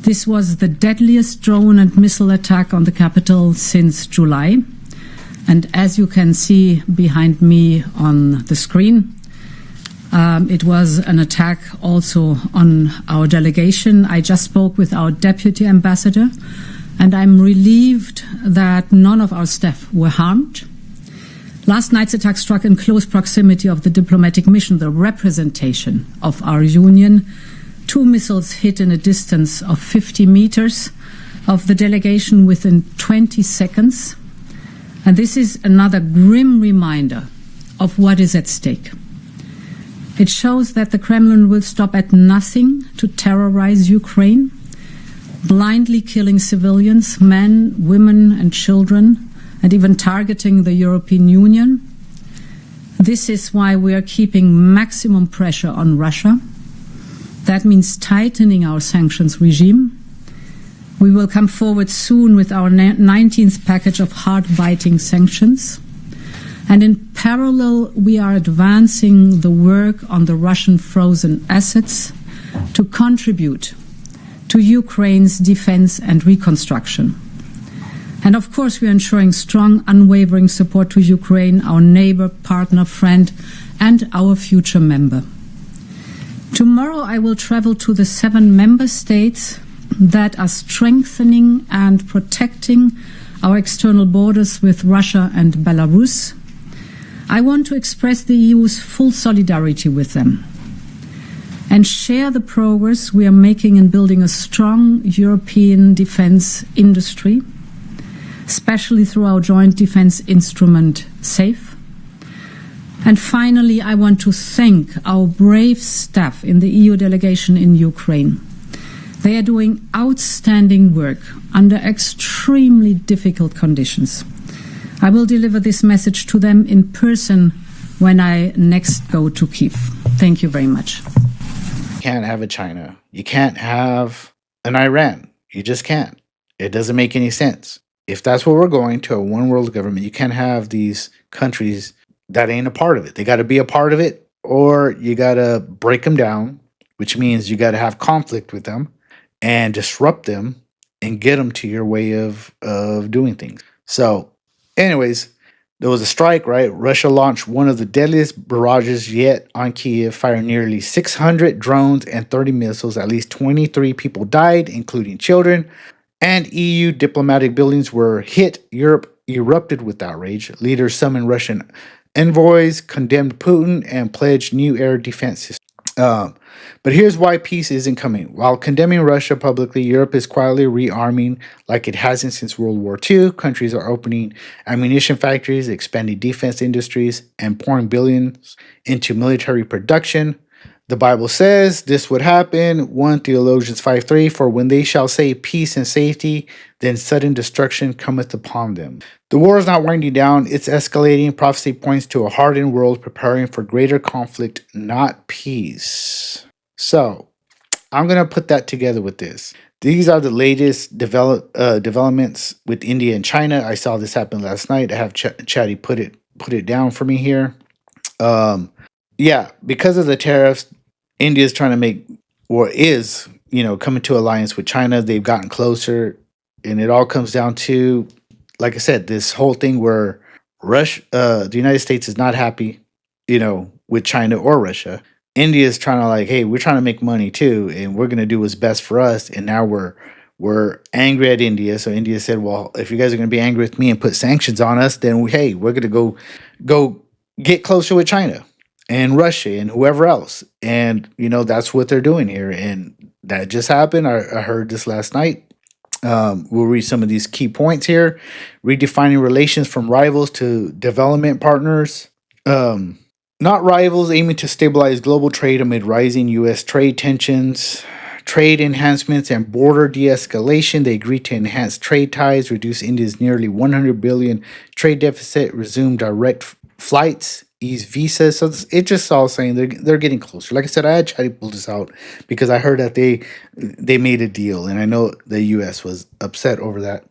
[SPEAKER 8] This was the deadliest drone and missile attack on the capital since July. And as you can see behind me on the screen, it was an attack also on our delegation. I just spoke with our deputy ambassador, and I'm relieved that none of our staff were harmed. Last night's attack struck in close proximity of the diplomatic mission, the representation of our union. 2 missiles hit in a distance of 50 meters of the delegation within 20 seconds. And this is another grim reminder of what is at stake. It shows that the Kremlin will stop at nothing to terrorize Ukraine, blindly killing civilians, men, women, and children, and even targeting the European Union. This is why we are keeping maximum pressure on Russia. That means tightening our sanctions regime. We will come forward soon with our 19th package of hard-biting sanctions. And in parallel, we are advancing the work on the Russian frozen assets to contribute to Ukraine's defense and reconstruction. And of course, we are ensuring strong, unwavering support to Ukraine, our neighbor, partner, friend, and our future member. Tomorrow, I will travel to the 7 member states that are strengthening and protecting our external borders with Russia and Belarus. I want to express the EU's full solidarity with them and share the progress we are making in building a strong European defense industry, especially through our joint defense instrument, SAFE. And finally, I want to thank our brave staff in the EU delegation in Ukraine. They are doing outstanding work under extremely difficult conditions. I will deliver this message to them in person when I next go to Kyiv. Thank you very much.
[SPEAKER 1] You can't have a China. You can't have an Iran. You just can't. It doesn't make any sense. If that's where we're going, to a one world government, you can't have these countries that ain't a part of it. They got to be a part of it, or you got to break them down, which means you got to have conflict with them and disrupt them and get them to your way of doing things. So, anyways, there was a strike, right? Russia launched one of the deadliest barrages yet on Kyiv, firing nearly 600 drones and 30 missiles. At least 23 people died, including children, and EU diplomatic buildings were hit. Europe erupted with outrage. Leaders summoned Russian envoys, condemned Putin, and pledged new air defense systems. Um, but here's why peace isn't coming. While condemning Russia publicly, Europe is quietly rearming like it hasn't since World War II. Countries are opening ammunition factories, expanding defense industries, and pouring billions into military production. The Bible says this would happen. 1 Theologians 5:3, for when they shall say peace and safety, then sudden destruction cometh upon them. The war is not winding down, it's escalating. Prophecy points to a hardened world preparing for greater conflict, not peace. So, I'm going to put that together with this. These are the latest developments with India and China. I saw this happen last night. I have Chatty put it down for me here. Yeah, because of the tariffs, India is trying to make, or is, coming to alliance with China. They've gotten closer, and it all comes down to, like I said, this whole thing where the United States is not happy, with China or Russia. India is trying to like, hey, we're trying to make money too, and we're gonna do what's best for us. And now we're angry at India. So India said, well, if you guys are gonna be angry with me and put sanctions on us, then we're gonna go get closer with China and Russia and whoever else. And that's what they're doing here. And that just happened. I heard this last night. We'll read some of these key points here. Redefining relations from rivals to development partners. Not rivals, aiming to stabilize global trade amid rising U.S. trade tensions. Trade enhancements and border de-escalation. They agreed to enhance trade ties, reduce India's nearly $100 billion trade deficit, resume direct flights, ease visas. So it's just all saying they're getting closer. Like I said, I had tried to pull this out because I heard that they made a deal, and I know the U.S. was upset over that.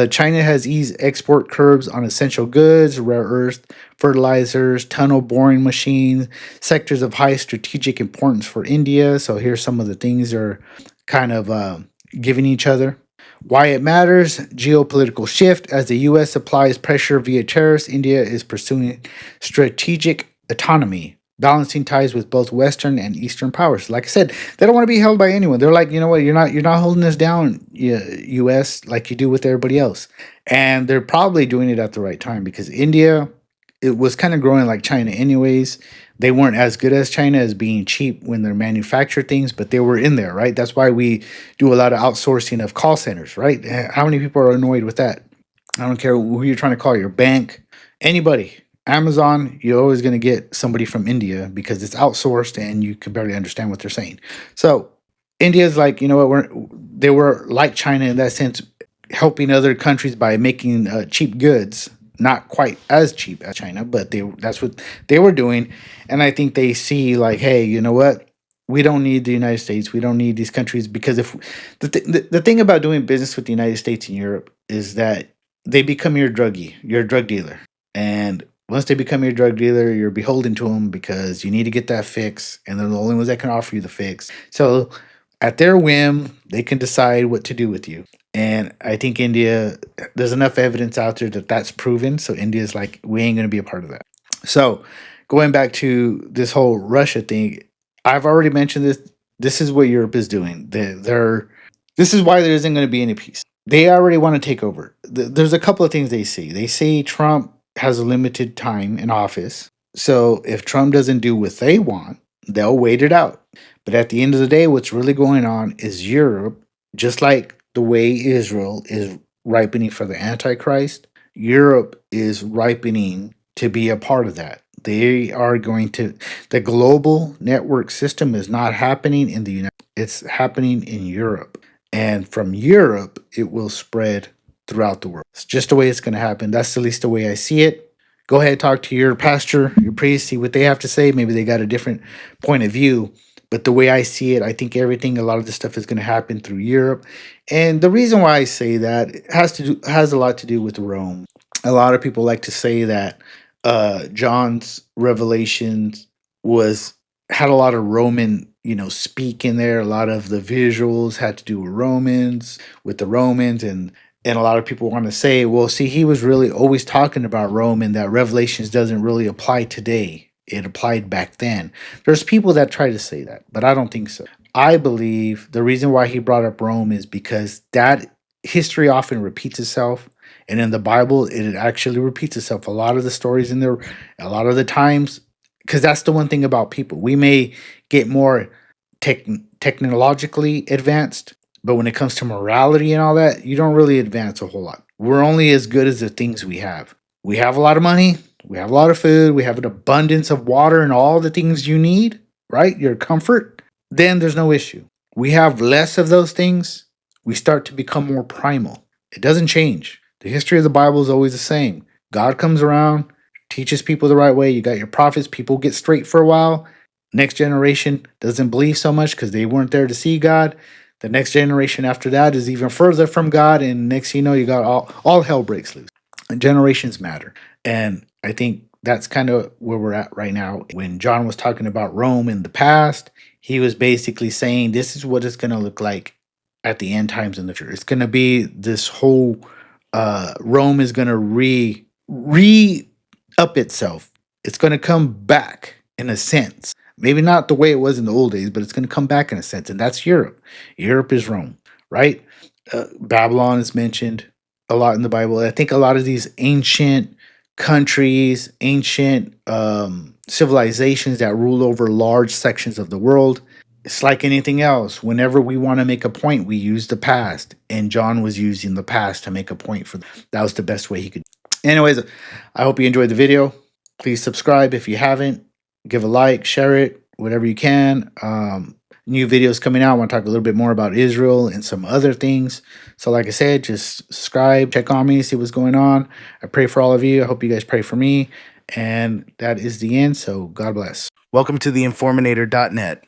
[SPEAKER 1] China has eased export curbs on essential goods, rare earth, fertilizers, tunnel boring machines, sectors of high strategic importance for India. So here's some of the things they're kind of giving each other. Why it matters, geopolitical shift. As the U.S. applies pressure via tariffs, India is pursuing strategic autonomy, balancing ties with both Western and Eastern powers. Like I said, they don't want to be held by anyone. They're like, you know what, you're not holding us down, U.S., like you do with everybody else. And they're probably doing it at the right time because India, it was kind of growing like China anyways. They weren't as good as China as being cheap when they manufacture things, but they were in there, right? That's why we do a lot of outsourcing of call centers, right? How many people are annoyed with that? I don't care who you're trying to call, your bank, anybody. Amazon, you're always going to get somebody from India because it's outsourced and you can barely understand what they're saying. So India's like, you know what, they were like China in that sense, helping other countries by making cheap goods, not quite as cheap as China, but that's what they were doing. And I think they see like, hey, you know what? We don't need the United States. We don't need these countries because if the thing about doing business with the United States and Europe is that they become your drug dealer. And once they become your drug dealer, you're beholden to them because you need to get that fix, and they're the only ones that can offer you the fix. So, at their whim, they can decide what to do with you. And I think India, there's enough evidence out there that that's proven. So India's like, we ain't going to be a part of that. So, going back to this whole Russia thing, I've already mentioned this. This is what Europe is doing. This is why there isn't going to be any peace. They already want to take over. There's a couple of things they see. They say Trump has a limited time in office. So if Trump doesn't do what they want, they'll wait it out. But at the end of the day, what's really going on is Europe, just like the way Israel is ripening for the Antichrist, Europe is ripening to be a part of that. They are going to, the global network system is not happening in the United States, it's happening in Europe. And from Europe, it will spread throughout the world. It's just the way it's going to happen. That's at least the way I see it. Go ahead, talk to your pastor, your priest, see what they have to say. Maybe they got a different point of view. But the way I see it, I think a lot of this stuff is going to happen through Europe. And the reason why I say that has a lot to do with Rome. A lot of people like to say that John's revelations had a lot of Roman, speak in there. A lot of the visuals had to do with the Romans, and a lot of people want to say, well, see, he was really always talking about Rome, and that Revelations doesn't really apply today. It applied back then. There's people that try to say that, but I don't think so. I believe the reason why he brought up Rome is because that history often repeats itself. And in the Bible, it actually repeats itself. A lot of the stories in there, a lot of the times, because that's the one thing about people. We may get more technologically advanced, but when it comes to morality and all that, you don't really advance a whole lot. We're only as good as the things we have. We have a lot of money, we have a lot of food, we have an abundance of water and all the things you need, right? Your comfort, then there's no issue. We have less of those things, we start to become more primal. It doesn't change. The history of the Bible is always the same. God comes around, teaches people the right way. You got your prophets, people get straight for a while. Next generation doesn't believe so much because they weren't there to see God. The next generation after that is even further from God, and next you know, you got all hell breaks loose. And generations matter. And I think that's kind of where we're at right now. When John was talking about Rome in the past, he was basically saying this is what it's going to look like at the end times in the future. It's going to be this whole Rome is going to re up itself. It's going to come back in a sense. Maybe not the way it was in the old days, but it's going to come back in a sense. And that's Europe. Europe is Rome, right? Babylon is mentioned a lot in the Bible. I think a lot of these ancient countries, ancient civilizations that rule over large sections of the world, it's like anything else. Whenever we want to make a point, we use the past. And John was using the past to make a point for that was the best way he could. Anyways, I hope you enjoyed the video. Please subscribe if you haven't. Give a like, share it, whatever you can. New videos coming out. I want to talk a little bit more about Israel and some other things. So like I said, just subscribe, check on me, see what's going on. I pray for all of you. I hope you guys pray for me. And that is the end. So God bless. Welcome to theinforminator.net.